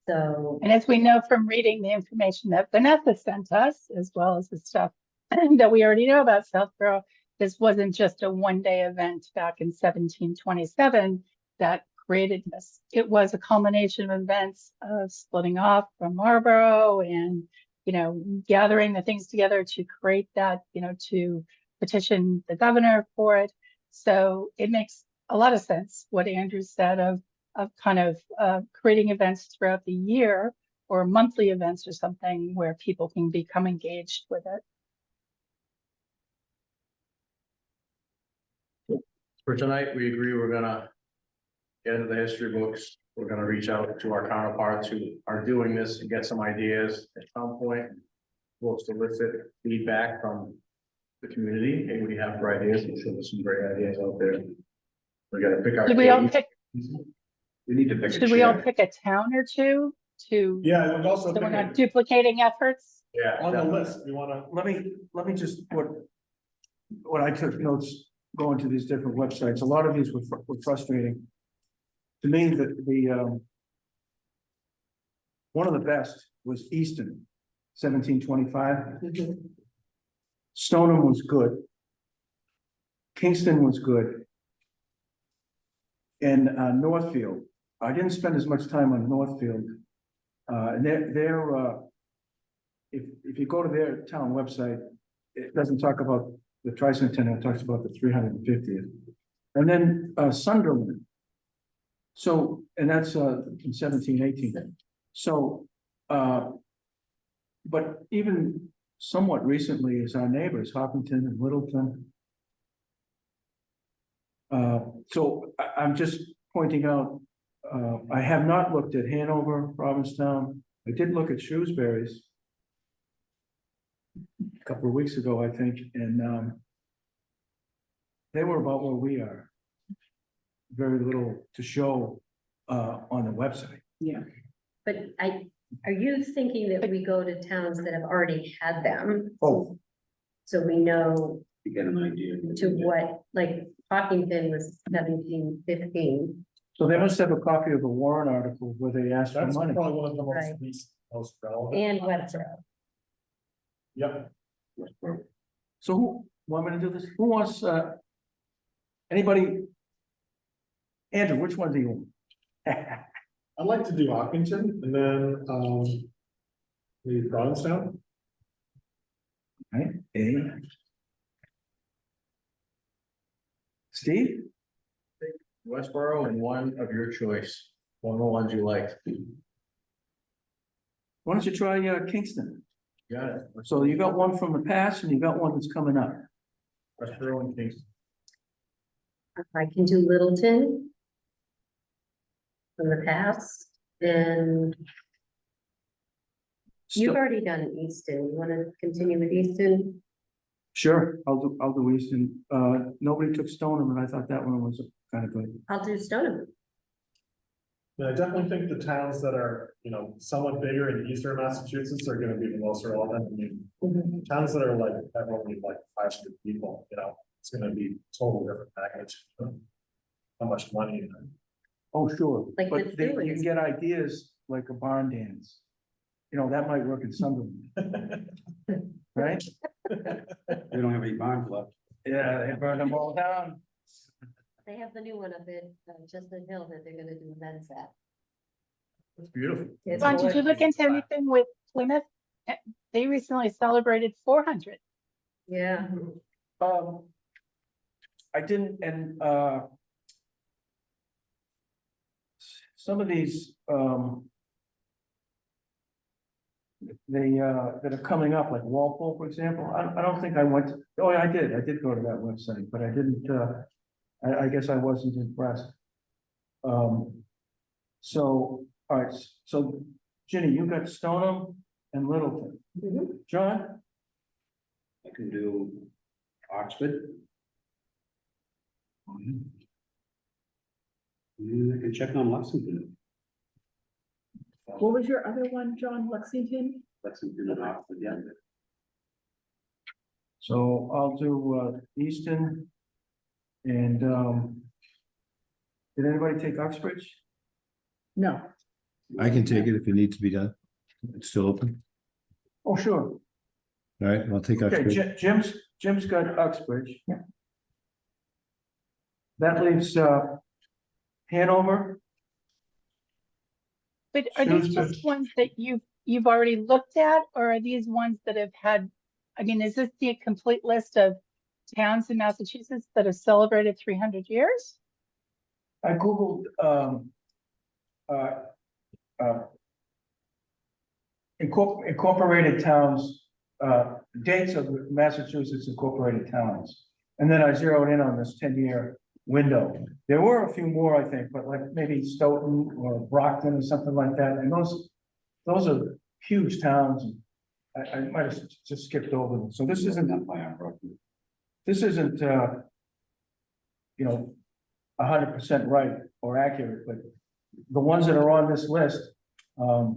Speaker 4: So,
Speaker 8: And as we know from reading the information that Vanessa sent us, as well as the stuff that we already know about Southborough, this wasn't just a one-day event back in 1727 that created this. It was a culmination of events of splitting off from Marlborough and, you know, gathering the things together to create that, you know, to petition the governor for it. So it makes a lot of sense what Andrew said of kind of creating events throughout the year or monthly events or something where people can become engaged with it.
Speaker 3: For tonight, we agree we're gonna get into the history books. We're gonna reach out to our counterparts who are doing this and get some ideas at some point. We'll solicit feedback from the community. Hey, what do you have for ideas? I'm sure there's some great ideas out there. We gotta pick our.
Speaker 8: Should we all
Speaker 3: dates.
Speaker 8: pick,
Speaker 3: We need to pick a
Speaker 8: should we all
Speaker 3: chair.
Speaker 8: pick a town or two to,
Speaker 2: yeah, and also
Speaker 8: so we're not
Speaker 2: thinking
Speaker 8: duplicating efforts?
Speaker 3: Yeah.
Speaker 2: on the
Speaker 3: definitely.
Speaker 2: list, we wanna,
Speaker 1: Let me just, what I took notes going to these different websites, a lot of these were frustrating. To me, one of the best was Easton, 1725. Stoneham was good. Kingston was good. And Northfield, I didn't spend as much time on Northfield. And if you go to their town website, it doesn't talk about the Tricentennial, it talks about the 350th. And then Sunderland. So, and that's in 1718. So, but even somewhat recently is our neighbors, Hopkinton and Littleton. So I'm just pointing out, I have not looked at Hanover, Provincetown. I did look at Shrewsbury's a couple of weeks ago, I think, and they were about where we are. Very little to show on the website.
Speaker 7: Yeah.
Speaker 4: But are you thinking that we go to towns that have already had them?
Speaker 1: Oh.
Speaker 4: So we know
Speaker 5: To get an idea.
Speaker 4: to what, like Hopkinton was 1715.
Speaker 1: So they must have a copy of the Warren article where they asked for
Speaker 2: That's
Speaker 1: money.
Speaker 2: probably one of the
Speaker 4: Right.
Speaker 2: most relevant.
Speaker 4: And Webster.
Speaker 2: Yep.
Speaker 1: So who, want me to do this? Who wants, anybody? Andrew, which one do you want?
Speaker 2: I'd like to do Hopkinton and then, maybe Provincetown.
Speaker 1: Right, Steve?
Speaker 3: Westboro and one of your choice, one of the ones you like.
Speaker 1: Why don't you try Kingston?
Speaker 3: Got it.
Speaker 1: So you got one from the past and you got one that's coming up.
Speaker 3: Westboro and Kingston.
Speaker 4: I can do Littleton. From the past, and you've
Speaker 1: Still-
Speaker 4: already done Easton. You want to continue with Easton?
Speaker 1: Sure, I'll do Easton. Nobody took Stoneham and I thought that one was kind of good.
Speaker 4: I'll do Stoneham.
Speaker 2: And I definitely think the towns that are, somewhat bigger in eastern Massachusetts are gonna be the most relevant. I mean, towns that are like, have only like 500 people, it's gonna be total different package. How much money,
Speaker 1: Oh, sure,
Speaker 4: Like
Speaker 1: but
Speaker 4: the
Speaker 1: you
Speaker 4: Stewards.
Speaker 1: can get ideas like a barn dance. That might work in Sunderland, right?
Speaker 5: They don't have any barns left.
Speaker 1: Yeah, they burned them all down.
Speaker 4: They have the new one up at Chestnut Hill that they're gonna do events at.
Speaker 3: It's beautiful.
Speaker 4: It's
Speaker 8: John, did you look
Speaker 4: gorgeous.
Speaker 8: into anything with Plymouth? They recently celebrated 400.
Speaker 4: Yeah,
Speaker 1: I didn't, and some of these, that are coming up, like Walpole, for example, I don't think I went, oh, yeah, I did go to that website, but I didn't, I guess I wasn't impressed. So, all right, so Ginny, you got Stoneham and Littleton.
Speaker 4: Mhm.
Speaker 1: John?
Speaker 5: I can do Oxford. And I can check on Lexington.
Speaker 7: What was your other one, John? Lexington?
Speaker 5: Lexington and Oxford, yeah.
Speaker 1: So I'll do Easton and did anybody take Uxbridge?
Speaker 7: No.
Speaker 6: I can take it if it needs to be done. It's still open.
Speaker 1: Oh, sure.
Speaker 6: All right, I'll take
Speaker 1: Okay,
Speaker 6: Uxbridge.
Speaker 1: Jim's got Uxbridge. Yeah. That leaves Hanover.
Speaker 8: But are these
Speaker 1: Shrewsbury.
Speaker 8: just ones that you've already looked at, or are these ones that have had, I mean, is this the complete list of towns in Massachusetts that have celebrated 300 years?
Speaker 1: I Googled incorporated towns, dates of Massachusetts incorporated towns. And then I zeroed in on this 10-year window. There were a few more, I think, but like maybe Stoughton or Brockton or something like that. And those are huge towns. I might have just skipped over them. So this isn't that by this isn't 100% right or accurate, but the ones that are on this list are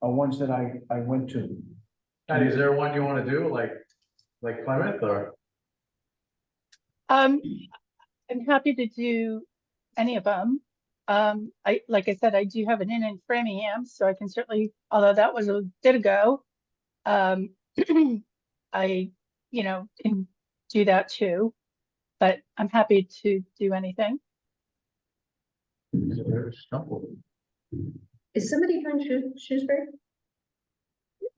Speaker 1: ones that I went to.
Speaker 3: Patty, is there one you want to do, like Plymouth or?
Speaker 8: I'm happy to do any of them. Like I said, I do have an inn in Framingham, so I can certainly, although that was a bit ago. I, can do that too. But I'm happy to do anything.
Speaker 4: Is somebody from Shrewsbury?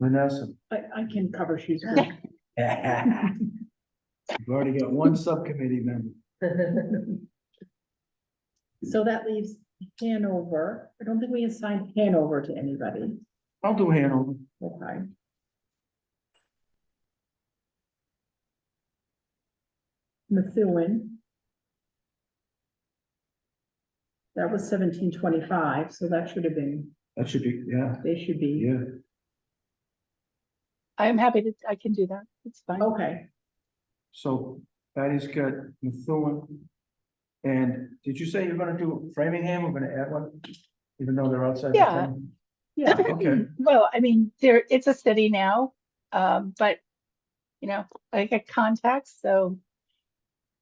Speaker 1: Vanessa,
Speaker 7: I can cover Shrewsbury.
Speaker 1: you've already got one subcommittee member.
Speaker 7: So that leaves Hanover. I don't think we assigned Hanover to anybody.
Speaker 1: I'll do Hanover.
Speaker 7: Okay. Methuen. That was 1725, so that should have been,
Speaker 1: That should be, yeah,
Speaker 7: they should be,
Speaker 1: yeah.
Speaker 8: I'm happy to, I can do that. It's fine.
Speaker 7: okay.
Speaker 1: So Patty's got Methuen. And did you say you're gonna do Framingham? We're gonna add one, even though they're outside the
Speaker 8: Yeah.
Speaker 1: town?
Speaker 7: Yeah,
Speaker 1: Okay.
Speaker 8: Well, I mean, it's a city now, but, I get contacts, so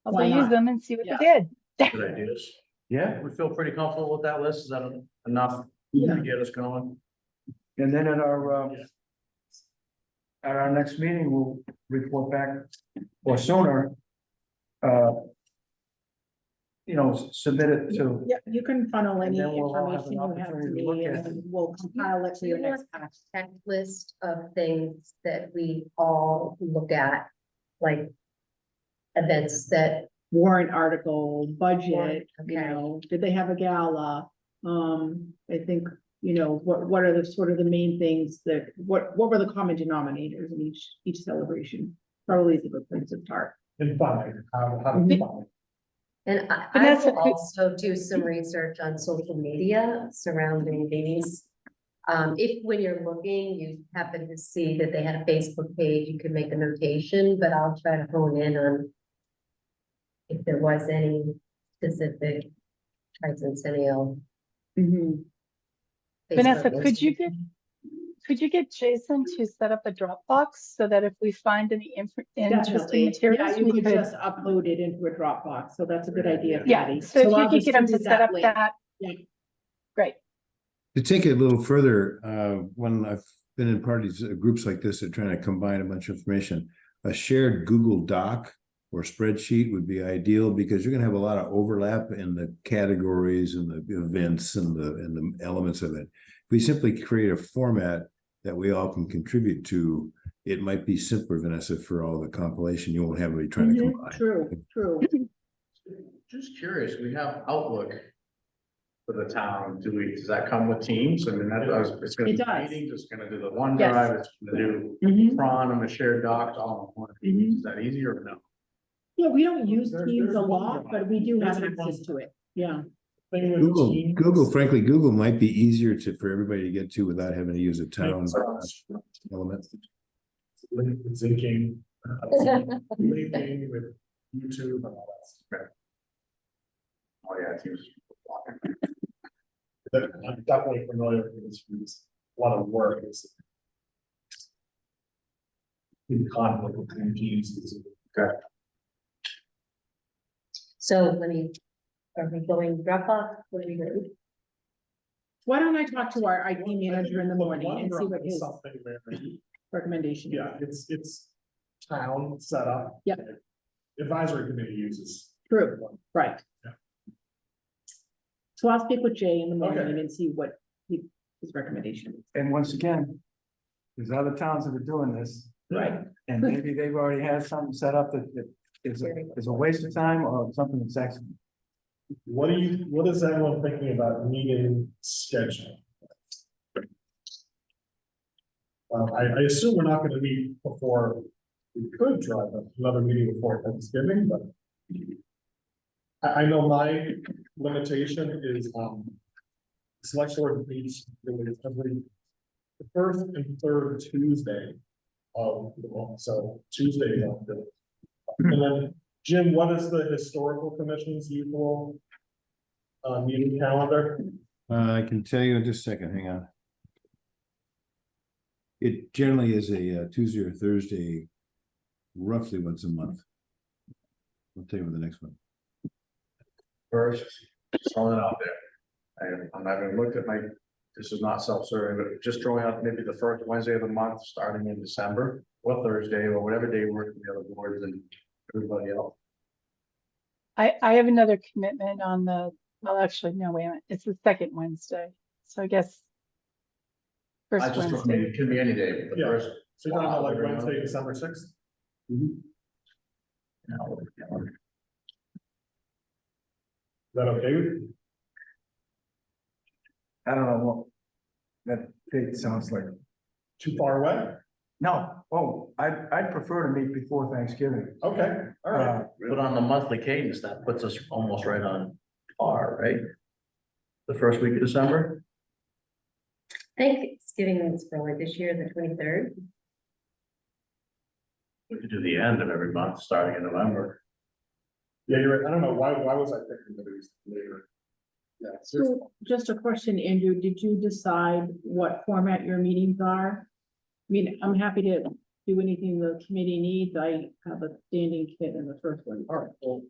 Speaker 8: I'll
Speaker 7: Why
Speaker 8: use
Speaker 7: not?
Speaker 8: them and see what
Speaker 7: Yeah.
Speaker 8: they did.
Speaker 3: Good ideas.
Speaker 1: Yeah,
Speaker 3: We feel pretty comfortable with that list. Is that enough
Speaker 7: Yeah.
Speaker 3: to get us going?
Speaker 1: and then at our next meeting, we'll report back or sooner. Submit it to,
Speaker 7: yeah, you can funnel any
Speaker 1: And then we'll all have
Speaker 7: information
Speaker 1: an
Speaker 7: you have to
Speaker 1: opportunity to look
Speaker 7: me
Speaker 1: at
Speaker 7: and
Speaker 1: it.
Speaker 7: then we'll compile it for your next pack.
Speaker 4: Checklist of things that we all look at, like events that,
Speaker 7: Warrant article, budget,
Speaker 4: Warrant, okay.
Speaker 7: Did they have a gala? I think, what are the sort of the main things what were the common denominators in each celebration? Probably is a good place to start.
Speaker 2: And fine, how to find.
Speaker 4: and I
Speaker 8: Vanessa,
Speaker 4: will also do some research on social media surrounding these. If when you're looking, you happen to see that they had a Facebook page, you can make a notation, but I'll try to hone in on if there was any specific tricentennial.
Speaker 7: Mhm.
Speaker 8: Vanessa,
Speaker 4: Facebook
Speaker 8: could you
Speaker 4: list.
Speaker 8: get Jason to set up a Dropbox so that if we find any interesting
Speaker 7: Definitely.
Speaker 8: materials,
Speaker 7: Yeah, you
Speaker 8: we
Speaker 7: could
Speaker 8: could,
Speaker 7: just upload it into a Dropbox, so that's a good idea,
Speaker 8: yeah,
Speaker 7: Patty.
Speaker 8: so if you
Speaker 7: I'll
Speaker 8: could get him to
Speaker 7: distribute
Speaker 8: set up
Speaker 7: link.
Speaker 8: that,
Speaker 7: Yeah.
Speaker 8: great.
Speaker 6: To take it a little further, when I've been in parties, groups like this, that are trying to combine a bunch of information, a shared Google Doc or spreadsheet would be ideal, because you're gonna have a lot of overlap in the categories and the events and the elements of it. If we simply create a format that we all can contribute to, it might be simpler, Vanessa, for all the compilation. You won't have anybody trying to
Speaker 7: Mhm,
Speaker 6: combine.
Speaker 7: True.
Speaker 3: Just curious, we have Outlook for the town. Does that come with Teams? I mean, it's gonna
Speaker 7: It
Speaker 3: be
Speaker 7: does.
Speaker 3: meetings, it's gonna do the OneDrive, it's gonna do
Speaker 7: Mhm.
Speaker 3: Prawn and a shared doc all in one.
Speaker 7: Mhm.
Speaker 3: Is that easier or no?
Speaker 7: Yeah, we don't use
Speaker 2: There's
Speaker 7: Teams a
Speaker 2: one
Speaker 7: lot,
Speaker 2: drive.
Speaker 7: but we do have
Speaker 2: There's
Speaker 7: access to it. Yeah.
Speaker 2: Thing with Teams,
Speaker 6: Frankly, Google might be easier for everybody to get to without having to use a town element.
Speaker 2: Zinking, linking with YouTube and all that stuff.
Speaker 3: Oh, yeah, Teams.
Speaker 2: I'm definitely familiar with this. It's a lot of work. It's in conflict between teams.
Speaker 4: So are we going Dropbox? What are we doing?
Speaker 7: Why don't I talk to our IT manager in the morning and see what his
Speaker 2: Something where,
Speaker 7: recommendation is?
Speaker 2: yeah, it's town set up.
Speaker 7: Yeah.
Speaker 2: Advisory committee uses.
Speaker 7: True, right.
Speaker 2: Yeah.
Speaker 7: So I'll speak with Jay in the morning
Speaker 2: Okay.
Speaker 7: and see what his recommendation is.
Speaker 1: and once again, there's other towns that are doing this,
Speaker 7: Right.
Speaker 1: and maybe they've already had something set up that is a waste of time or something that's excellent.
Speaker 2: What is everyone thinking about meeting schedule? I assume we're not gonna meet before, we could try another meeting before Thanksgiving, but. I know my limitation is, select board meets really every the first and third Tuesday of the month, so Tuesday is on the. And then, Jim, what is the historical commission's usual meeting calendar?
Speaker 6: I can tell you in just a second, hang on. It generally is a Tuesday or Thursday, roughly once a month. I'll tell you with the next one.
Speaker 3: First, throwing it out there. I'm not gonna look at my this is not self-serving, but just throwing out maybe the first Wednesday of the month, starting in December, or Thursday, or whatever day works for the other boards and everybody else.
Speaker 8: I have another commitment on the, well, actually, no, wait a minute, it's the second Wednesday, so I guess.
Speaker 3: I
Speaker 8: First
Speaker 3: just, I mean,
Speaker 8: Wednesday,
Speaker 3: it can be any day, but the
Speaker 2: Yeah.
Speaker 3: first.
Speaker 2: So you're talking about like
Speaker 3: Wow,
Speaker 2: Wednesday, December 6th? Is that okay with you?
Speaker 1: I don't know what that date sounds like.
Speaker 2: Too far away?
Speaker 1: No, I'd prefer to meet before Thanksgiving.
Speaker 2: Okay, all right.
Speaker 3: But on the monthly cadence, that puts us almost right on par, right? The first week of December?
Speaker 4: Thanksgiving is for like this year, the 23rd.
Speaker 3: We could do the end of every month, starting in November.
Speaker 2: Yeah, you're right. I don't know, why was I thinking that it was later? Yeah, seriously.
Speaker 7: So just a question, Andrew, did you decide what format your meetings are? I mean, I'm happy to do anything the committee needs. I have a standing kit in the first one.
Speaker 2: All right, well,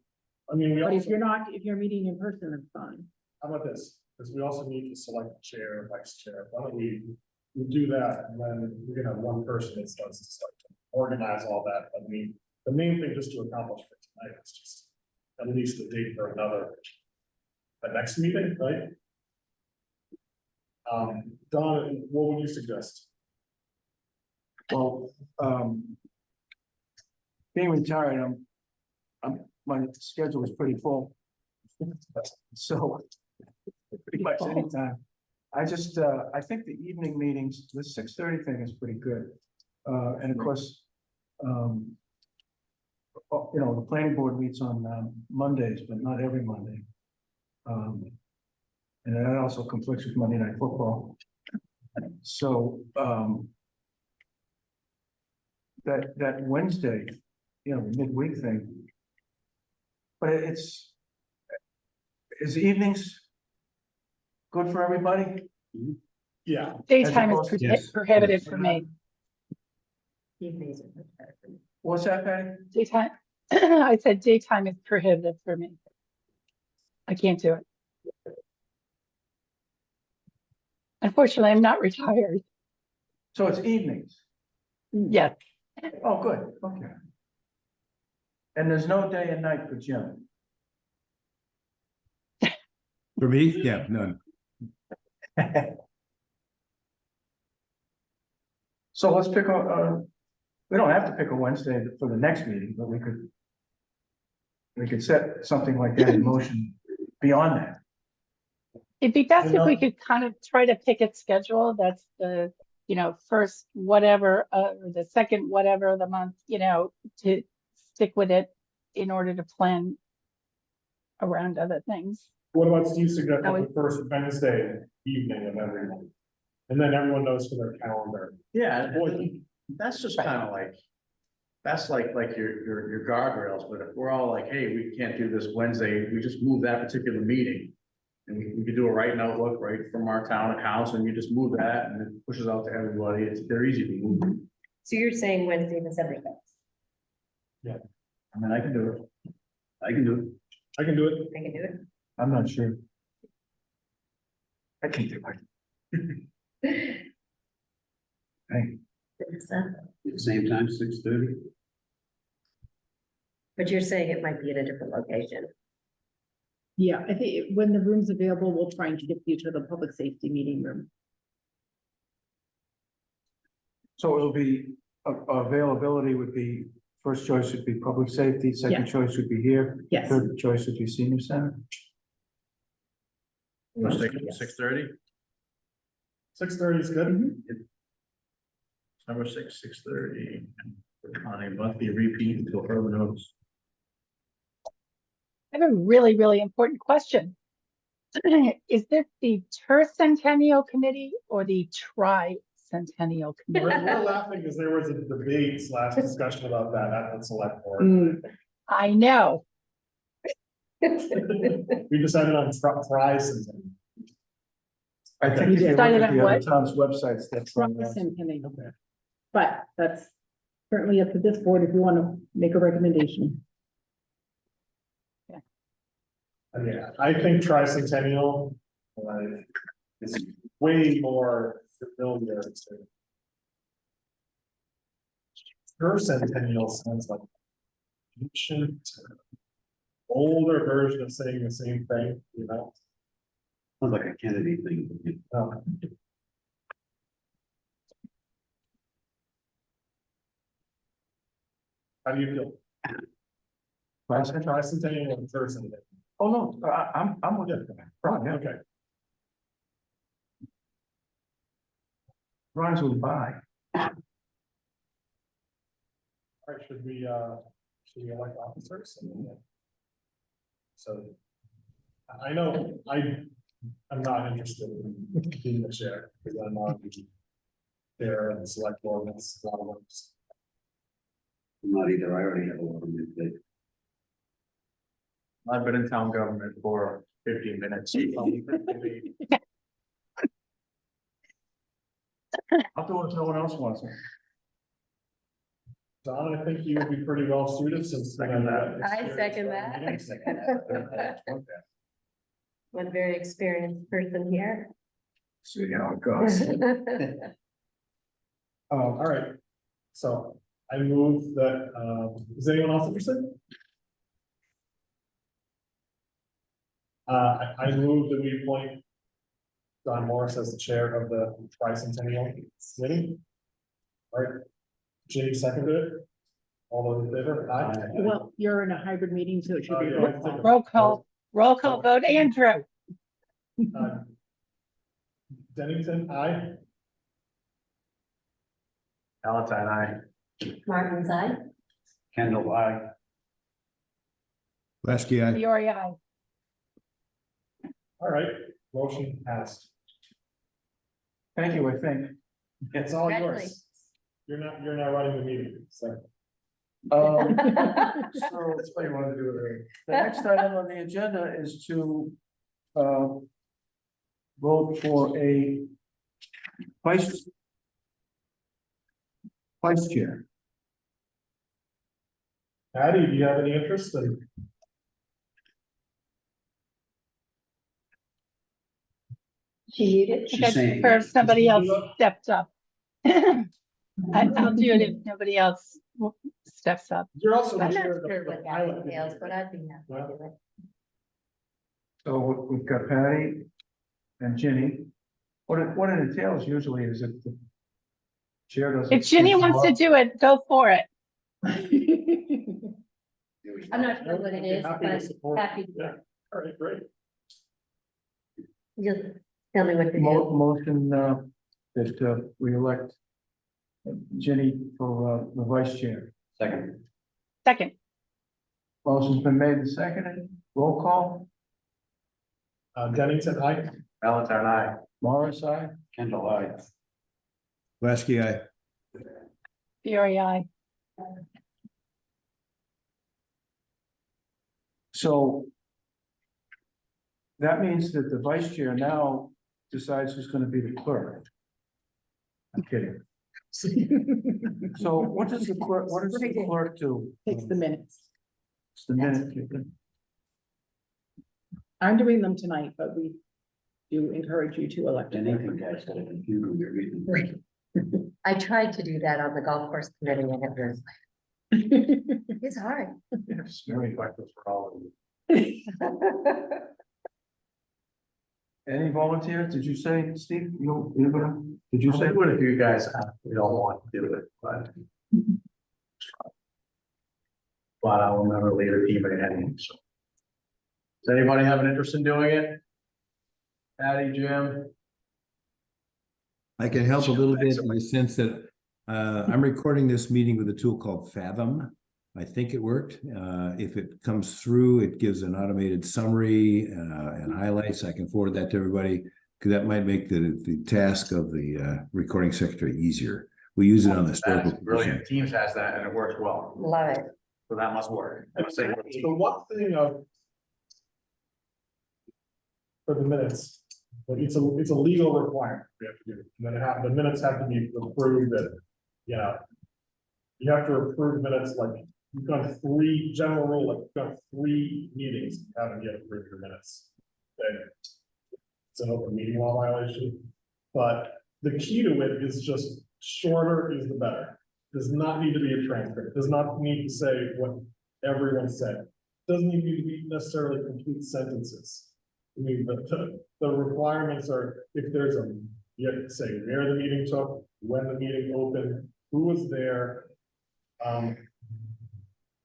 Speaker 2: I mean, we
Speaker 7: But if
Speaker 2: also,
Speaker 7: you're not, if you're meeting in person, it's fine.
Speaker 2: how about this? Because we also need to select the chair, vice chair. Why don't we do that, and then we're gonna have one person that starts to start to organize all that. I mean, the main thing just to accomplish for tonight is just at least the date for the next meeting, right? Don, what would you suggest?
Speaker 1: Well, being retired, my schedule is pretty full. So pretty much anytime. I just, I think the evening meetings, the 6:30 thing is pretty good. And of course, the planning board meets on Mondays, but not every Monday. And that also conflicts with Monday Night Football. So, that Wednesday, the midweek thing. But is evenings good for everybody?
Speaker 2: Yeah,
Speaker 8: daytime is
Speaker 1: opposed to-
Speaker 6: Yes.
Speaker 8: prohibitive for me,
Speaker 4: Evenings are much better for me.
Speaker 1: What's that, Patty?
Speaker 8: daytime, I said daytime is prohibitive for me. I can't do it. Unfortunately, I'm not retired.
Speaker 1: So it's evenings.
Speaker 8: Yes,
Speaker 1: Oh, good, okay. And there's no day and night for Jim.
Speaker 6: For me, yeah, none.
Speaker 1: So let's pick we don't have to pick a Wednesday for the next meeting, but we could set something like that in motion beyond that.
Speaker 8: it'd be best
Speaker 2: You
Speaker 8: if we
Speaker 2: know-
Speaker 8: could kind of try to pick a schedule that's the, first whatever, or the second whatever of the month, to stick with it in order to plan around other things.
Speaker 2: what about Steve suggesting
Speaker 8: I would-
Speaker 2: the first Wednesday evening of every month? And then everyone knows for their calendar.
Speaker 3: Yeah, and
Speaker 2: Boy,
Speaker 3: that's just kind of like, that's like your guardrails, but if we're all like, hey, we can't do this Wednesday, we just move that particular meeting. And we could do a right outlook right from our town accounts, and you just move that and it pushes out to everybody, they're easy to move.
Speaker 4: So you're saying Wednesday, December 6th?
Speaker 3: I mean, I can do it. I can do it.
Speaker 2: I can do it.
Speaker 4: I can do it.
Speaker 1: I'm not sure. I can't do it. Hey,
Speaker 5: At the same time, 6:30.
Speaker 4: But you're saying it might be in a different location.
Speaker 7: Yeah, I think when the room's available, we'll try and shift you to the public safety meeting room.
Speaker 1: so it'll be, availability would be, first choice would be public safety, second
Speaker 7: Yeah.
Speaker 1: choice would be here.
Speaker 7: Yes.
Speaker 1: Third choice would be senior center.
Speaker 3: Let's take it to 6:30,
Speaker 2: 6:30 is good.
Speaker 3: number 6:30. On a monthly repeat until further notice.
Speaker 8: I have a really, really important question. Is this the Tricentennial Committee or the Tricentennial Committee?
Speaker 2: We're laughing because there was a debate / discussion about that at the select board.
Speaker 8: I know.
Speaker 2: We decided on Tricentennial.
Speaker 1: I think
Speaker 7: You
Speaker 1: if you look
Speaker 8: decided
Speaker 1: at
Speaker 8: on
Speaker 1: the other
Speaker 8: what?
Speaker 1: towns' websites, that's.
Speaker 7: Tricentennial. But that's certainly up to this board if you want to make a recommendation.
Speaker 2: Yeah, I think Tricentennial, is way more familiar to. Tricentennial sounds like ancient, older version of saying the same thing, you know?
Speaker 5: Sounds like a Kennedy thing.
Speaker 2: Um, How do you feel? Tricentennial and Tricentennial.
Speaker 1: Oh, no, I'm with you. Right, yeah,
Speaker 2: Okay,
Speaker 1: rhymes with buy.
Speaker 2: all right, should we elect officers? So. I know, I'm not interested in being the chair, because I'm on the. Chair and the select board, that's a lot of work.
Speaker 5: I'm not either. I already have a lot of new things.
Speaker 3: I've been in town government for 15 minutes.
Speaker 1: I'll do it if no one else wants it.
Speaker 2: Don, I think you would be pretty well suited since.
Speaker 3: Second that.
Speaker 4: I second that. One very experienced person here.
Speaker 1: See how it goes.
Speaker 2: All right, so I move that, is anyone else interested? I move that we appoint Don Morris as the chair of the Tricentennial Committee. All right, Jay seconded it. All those in favor? Aye.
Speaker 7: Well, you're in a hybrid meeting, so it should be.
Speaker 2: Yeah,
Speaker 7: roll
Speaker 2: I
Speaker 7: call.
Speaker 2: think-
Speaker 8: Roll call vote, Andrew.
Speaker 2: Dennington, aye.
Speaker 3: Valentine, I.
Speaker 4: Martin's eye.
Speaker 5: Kendall, I.
Speaker 6: Lasky, I.
Speaker 8: Fiore, aye.
Speaker 2: All right, motion passed.
Speaker 1: Thank you, I think.
Speaker 2: It's all
Speaker 4: Congratulations.
Speaker 2: yours. You're not running the meeting, so.
Speaker 1: So that's what you wanted to do with it. The next item on the agenda is to vote for a vice chair.
Speaker 2: Patty, do you have any interest in?
Speaker 4: She muted.
Speaker 5: She's saying.
Speaker 8: Or if somebody else
Speaker 2: Do that?
Speaker 8: steps up. I'll do it if nobody else steps up.
Speaker 2: You're also. the
Speaker 4: I'm not
Speaker 2: chair of the-
Speaker 4: sure
Speaker 2: the
Speaker 4: what that
Speaker 2: pilot
Speaker 4: entails,
Speaker 2: committee,
Speaker 4: but I'd be happy to do it.
Speaker 1: So we've got Patty and Ginny. What it entails usually is that the chair doesn't.
Speaker 8: If Ginny wants to do it, go for it.
Speaker 4: I'm not sure what it is,
Speaker 2: Happy to
Speaker 4: but
Speaker 2: support.
Speaker 4: happy to.
Speaker 2: Yeah, all right, great.
Speaker 4: Just tell me what to do.
Speaker 1: Motion that we elect Ginny for the vice chair.
Speaker 5: Second.
Speaker 8: Second,
Speaker 1: Motion's been made and seconded. Roll call.
Speaker 2: Dennington, aye.
Speaker 3: Valentine, I.
Speaker 1: Morris, aye.
Speaker 5: Kendall, I.
Speaker 6: Lasky, I.
Speaker 8: Fiore, aye.
Speaker 1: So that means that the vice chair now decides who's gonna be the clerk. I'm kidding. So what does the clerk do?
Speaker 7: Takes the minutes.
Speaker 1: It's the minute.
Speaker 7: I'm doing them tonight, but we do encourage you to elect. a clerk.
Speaker 5: Anything guys got a computer when you're reading.
Speaker 4: I tried to do that on the golf course committee and it was, it's hard.
Speaker 3: It's very effective for all of you.
Speaker 1: Any volunteers? Did you say, Steve? You're gonna, did you
Speaker 3: I'll
Speaker 1: say?
Speaker 3: do it if you guys you don't want to do it, but. But I will never lead a team again, so. Does anybody have an interest in doing it? Patty, Jim?
Speaker 6: I can help a little bit in the sense that I'm recording this meeting with a tool called Fathom. I think it worked. If it comes through, it gives an automated summary and highlights. I can forward that to everybody because that might make the task of the recording secretary easier. We use it on the historical.
Speaker 3: That's brilliant. Teams has that and it works well,
Speaker 4: Love it.
Speaker 3: so that must work.
Speaker 2: The one thing of. For the minutes, but it's a legal requirement we have to do, and then the minutes have to be approved that, you know. You have to approve minutes like, you've done general rule, like, you've done 3 meetings, you haven't yet approved your minutes. Then it's an open meeting law violation, But the key to it is just shorter is the better. Does not need to be a transcript, does not need to say what everyone said. Doesn't even need to be necessarily complete sentences. I mean, the requirements are, if there's a, you have to say where the meeting took, when the meeting opened, who was there.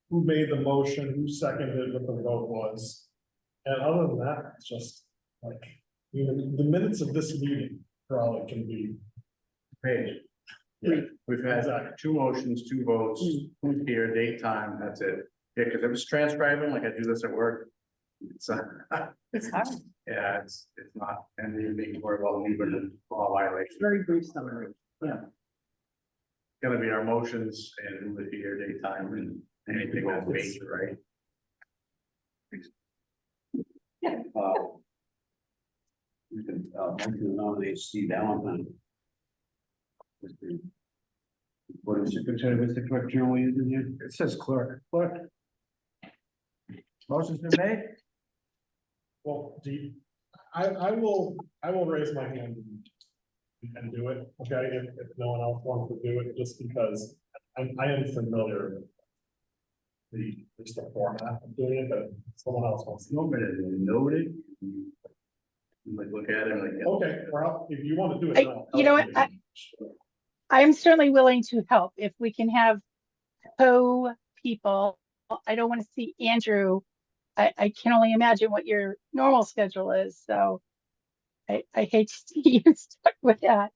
Speaker 2: Who made the motion, who seconded what the vote was. And other than that, it's just like, you know, the minutes of this meeting probably can be.
Speaker 3: Page.
Speaker 2: Yeah,
Speaker 3: We've had
Speaker 2: exactly.
Speaker 3: 2 motions, 2 votes, who's here, date, time, that's it. Yeah, because if it's transcribing, like I do this at work. It's
Speaker 4: It's hard.
Speaker 3: yeah, it's not, and you need to worry about leaving the law violation.
Speaker 7: Very brief summary.
Speaker 3: Gonna be our motions and who was here, date, time, and anything that's major, right?
Speaker 5: You can, motion to nominate Steve Valentine. What is secretary, what's the correct term we use in here?
Speaker 1: It says clerk. Clerk. Motion's been made?
Speaker 2: Well, I will raise my hand and do it, okay, if no one else wants to do it, just because I am familiar with just the format of doing it, but someone else wants to.
Speaker 3: No minute, noted. Like look at it like.
Speaker 2: Okay, well, if you want to do it.
Speaker 8: I-
Speaker 2: I'll
Speaker 8: you know
Speaker 2: help
Speaker 8: what,
Speaker 2: Sure.
Speaker 8: I am certainly willing to help if we can have people. I don't want to see Andrew. I can only imagine what your normal schedule is, so I hate to see you stuck with that.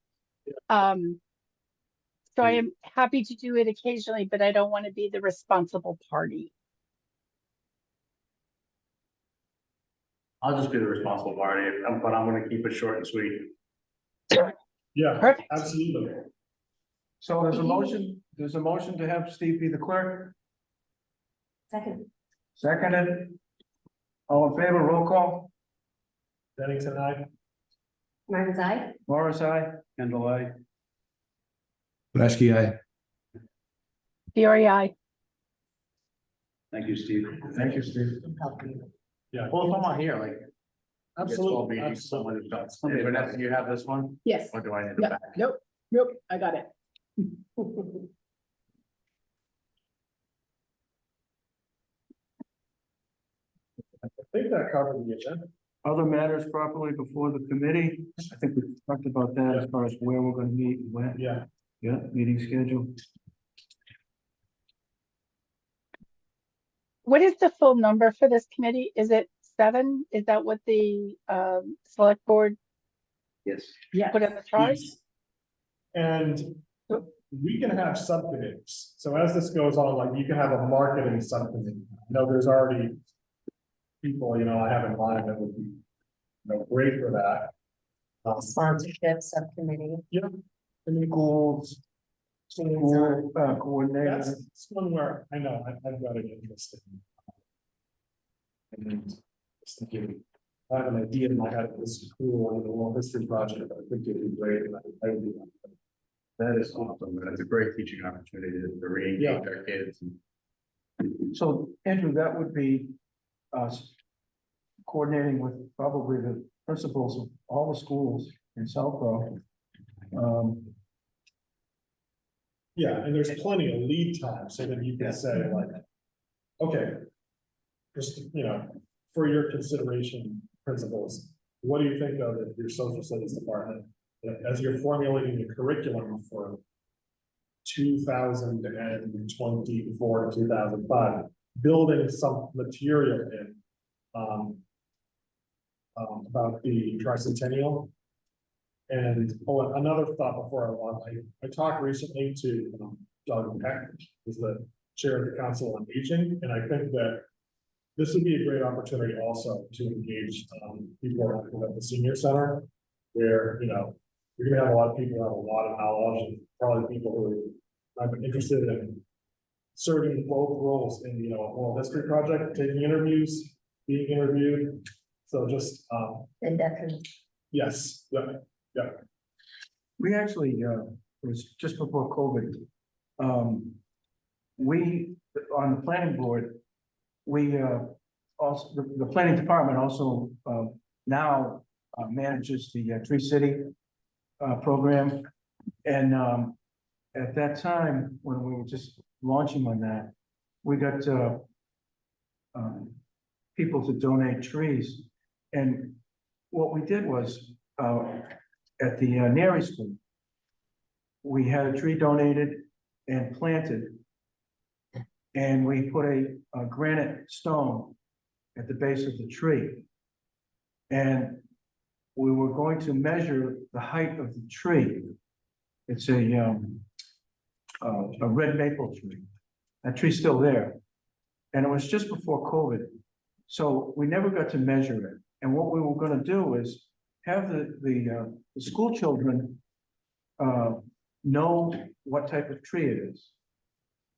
Speaker 8: So I am happy to do it occasionally, but I don't want to be the responsible party.
Speaker 3: I'll just be the responsible party, but I'm gonna keep it short and sweet.
Speaker 2: Yeah,
Speaker 8: Perfect.
Speaker 2: absolutely.
Speaker 1: So there's a motion to have Steve be the clerk,
Speaker 4: Second.
Speaker 1: seconded. All in favor, roll call.
Speaker 2: Bennington, I.
Speaker 4: Martin's eye.
Speaker 1: Morris, aye.
Speaker 5: Kendall, I.
Speaker 6: Blaschke, aye.
Speaker 8: Fiore, aye.
Speaker 5: Thank you, Steve.
Speaker 1: Thank you, Steve.
Speaker 2: Yeah,
Speaker 3: Well, if I'm not here, like.
Speaker 2: absolutely,
Speaker 3: Someone
Speaker 2: absolutely.
Speaker 3: who's done. Vanessa, you have this one,
Speaker 7: Yes.
Speaker 3: or do I need it
Speaker 7: Yeah.
Speaker 3: back?
Speaker 7: Nope, I got it.
Speaker 2: I think that covered the agenda.
Speaker 1: Other matters properly before the committee. I think we talked about that as far as where we're gonna meet and when.
Speaker 2: Yeah,
Speaker 1: Yeah, meeting schedule.
Speaker 8: What is the full number for this committee? Is it 7? Is that what the select board
Speaker 5: Yes.
Speaker 7: Yeah.
Speaker 8: put on the chart?
Speaker 2: yes. And we can have subcommittees. So as this goes on, like you can have a marketing subcommittee. There's already people, I have in mind that would be, great for that.
Speaker 4: Sponsorship subcommittee.
Speaker 1: Schools, school, coordinator.
Speaker 2: That's one where I know I've got an interest in. And just thinking, I have an idea in my head of this school and the world history project, I think it'd be great. And I would be.
Speaker 3: That is awesome, that's a great teaching opportunity to re-engage our kids.
Speaker 1: So Andrew, that would be us coordinating with probably the principals of all the schools in Southborough.
Speaker 2: Yeah, and there's plenty of lead time so that you can say like, okay. Just, for your consideration, principals, what do you think of your social studies department? As you're formulating the curriculum for 2024 to 2005, building some material in about the Tricentennial. And another thought before I talked recently to Doug Peck, who's the chair of the Council on Aging, and I think that this would be a great opportunity also to engage people at the senior center, where you're gonna have a lot of people who have a lot of knowledge, and probably people who are interested in serving both roles in a oral history project, taking interviews, being interviewed. So just
Speaker 4: And definitely.
Speaker 2: yes, yeah.
Speaker 1: We actually, it was just before COVID. We, on the planning board, we also, the planning department also now manages the Tree City program. And, at that time, when we were just launching on that, we got, people to donate trees. And what we did was, at the Neri School, we had a tree donated and planted. And we put a granite stone at the base of the tree. And we were going to measure the height of the tree. It's a red maple tree. That tree's still there. And it was just before COVID. So we never got to measure it. And what we were gonna do is have the school children know what type of tree it is.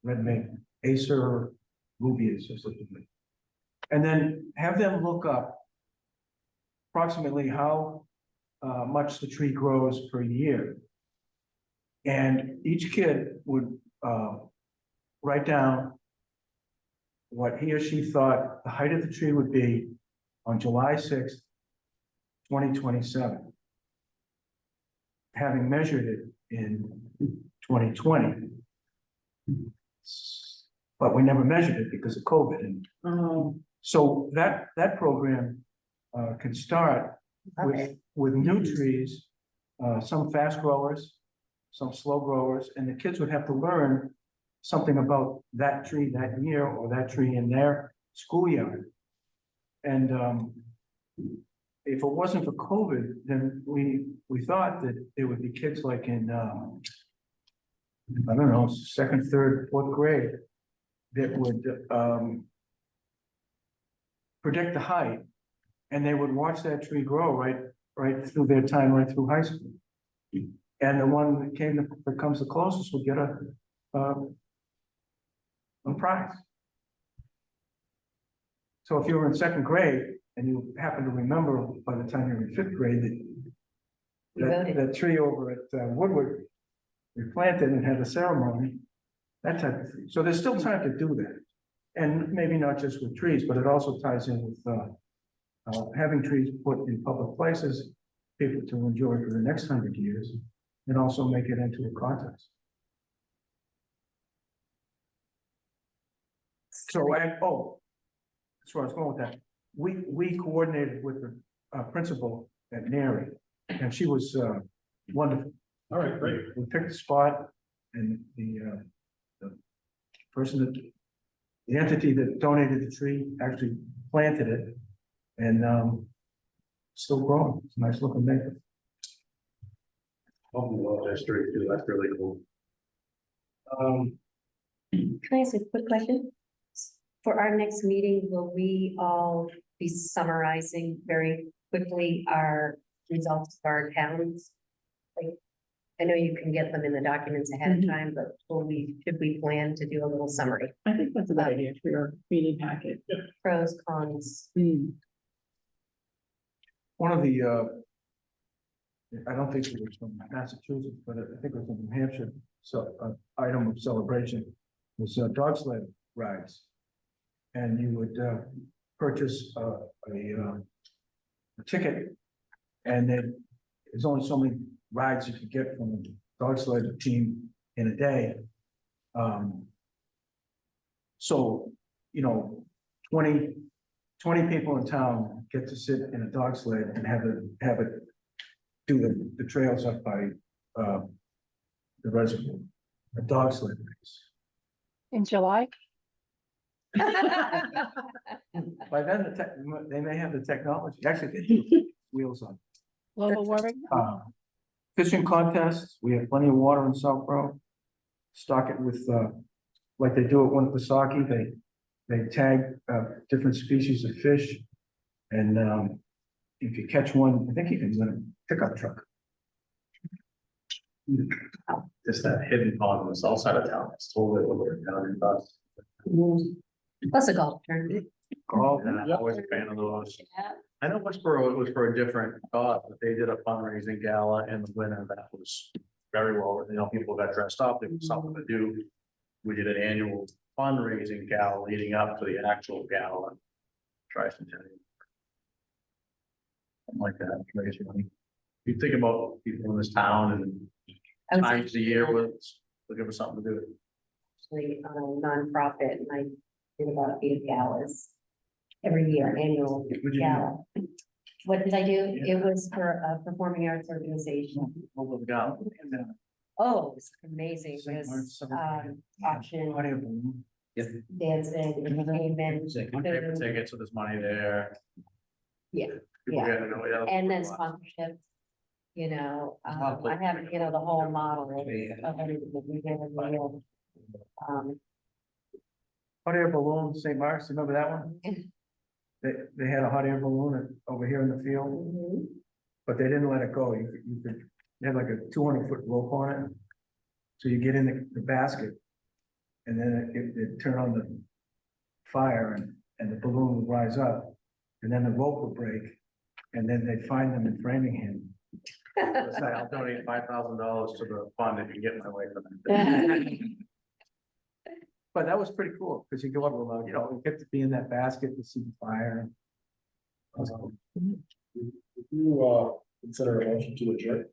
Speaker 1: Red maple, Acer rubius or something. And then have them look up approximately how much the tree grows per year. And each kid would write down what he or she thought the height of the tree would be on July 6th, 2027. Having measured it in 2020. But we never measured it because of COVID. And so that program can start with new trees, some fast growers, some slow growers, and the kids would have to learn something about that tree that year or that tree in their schoolyard. And if it wasn't for COVID, then we thought that there would be kids like in I don't know, second, third, fourth grade that would predict the height, and they would watch that tree grow right through their time, right through high school. And the one that comes the closest will get a prize. So if you were in second grade and you happen to remember by the time you're in fifth grade that tree over at Woodward, we planted and had a ceremony, that type of thing. So there's still time to do that. And maybe not just with trees, but it also ties in with having trees put in public places, people to enjoy for the next 100 years, and also make it into a contest. So, that's where I was going with that. We coordinated with the principal at Neri, and she was wonderful.
Speaker 2: All right, great.
Speaker 1: We picked the spot, and the person the entity that donated the tree actually planted it, and still growing. It's a nice looking maple.
Speaker 3: Oh, that's true too. That's really cool.
Speaker 4: Can I ask a quick question? For our next meeting, will we all be summarizing very quickly our results of our towns? Like, I know you can get them in the documents ahead of time, but should we plan to do a little summary?
Speaker 7: I think that's a good idea for your meeting packet.
Speaker 4: Pros, cons.
Speaker 1: One of the, I don't think it was from Massachusetts, but I think it was from New Hampshire, so item of celebration was dog sled rides. And you would purchase a ticket, and then there's only so many rides you could get from the dog sled team in a day. So, 20 people in town get to sit in a dog sled and have it do the trails up by the reservoir, a dog sled race.
Speaker 8: In July?
Speaker 1: By then, they may have the technology, actually, they do wheels on.
Speaker 8: Global warming?
Speaker 1: Fishing contests, we have plenty of water in Southborough. Stock it with, like they do at one Pasaki, they tag different species of fish. And if you catch one, I think you can win a pickup truck.
Speaker 3: Just that hidden pond on the south side of town. It's totally over down in bus.
Speaker 4: Plus a golf tournament.
Speaker 3: And I'm always a fan of those. I know Westboro, it was for a different cause, but they did a fundraising gala in the winter that was very well, people got dressed up, there was something to do. We did an annual fundraising gala leading up to the actual gala. Tricentennial. Something like that, raise money. you think about people in this town and
Speaker 4: I was
Speaker 3: times a year was, looking for something to do.
Speaker 4: actually on a nonprofit and I did about 8 galas every year, annual
Speaker 3: What'd you do?
Speaker 4: gala. What did I do? It was for a performing arts organization.
Speaker 3: Over the gala.
Speaker 4: Oh, it was amazing. It
Speaker 1: St.
Speaker 4: was,
Speaker 1: Mark's celebrating.
Speaker 4: auction,
Speaker 1: Hot air balloon.
Speaker 4: dancing, entertainment.
Speaker 3: Paper
Speaker 4: food,
Speaker 3: tickets, so there's money there.
Speaker 4: Yeah,
Speaker 3: People
Speaker 4: yeah.
Speaker 3: getting to know you.
Speaker 4: And then sponsorships. You know, I have, you know, the whole model of everything that we did in the world.
Speaker 1: Hot air balloon, St. Mark's, remember that one? They had a hot air balloon over here in the field,
Speaker 4: Mhm.
Speaker 1: but they didn't let it go. You could, they had like a 200-foot rope on it. So you get in the basket. And then it turn on the fire and the balloon would rise up. And then the rope would break. And then they'd find them in Framingham.
Speaker 3: I'll donate $5,000 to the fund if you get my way for that.
Speaker 1: But that was pretty cool, because you go up, you know, you get to be in that basket to see the fire. That was cool.
Speaker 2: You, consider a motion to adjourn.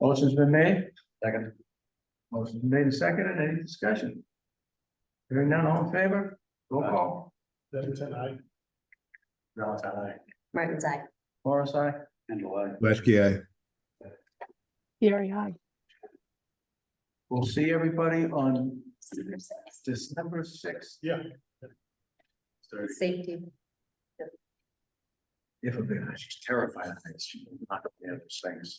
Speaker 1: Motion's been made,
Speaker 3: Second.
Speaker 1: motion's been made and seconded, any discussion? Hearing none, all in favor, roll call,
Speaker 2: Middleton, aye.
Speaker 3: Valentine, aye.
Speaker 4: Martin's eye.
Speaker 1: Morris, aye.
Speaker 5: And the
Speaker 6: Lasky, aye.
Speaker 8: Very high.
Speaker 1: We'll see everybody on
Speaker 4: December 6th.
Speaker 1: December 6th,
Speaker 2: Yeah.
Speaker 4: Safety.
Speaker 1: if a bit.
Speaker 3: She's terrified of things. She's not gonna be able to those things.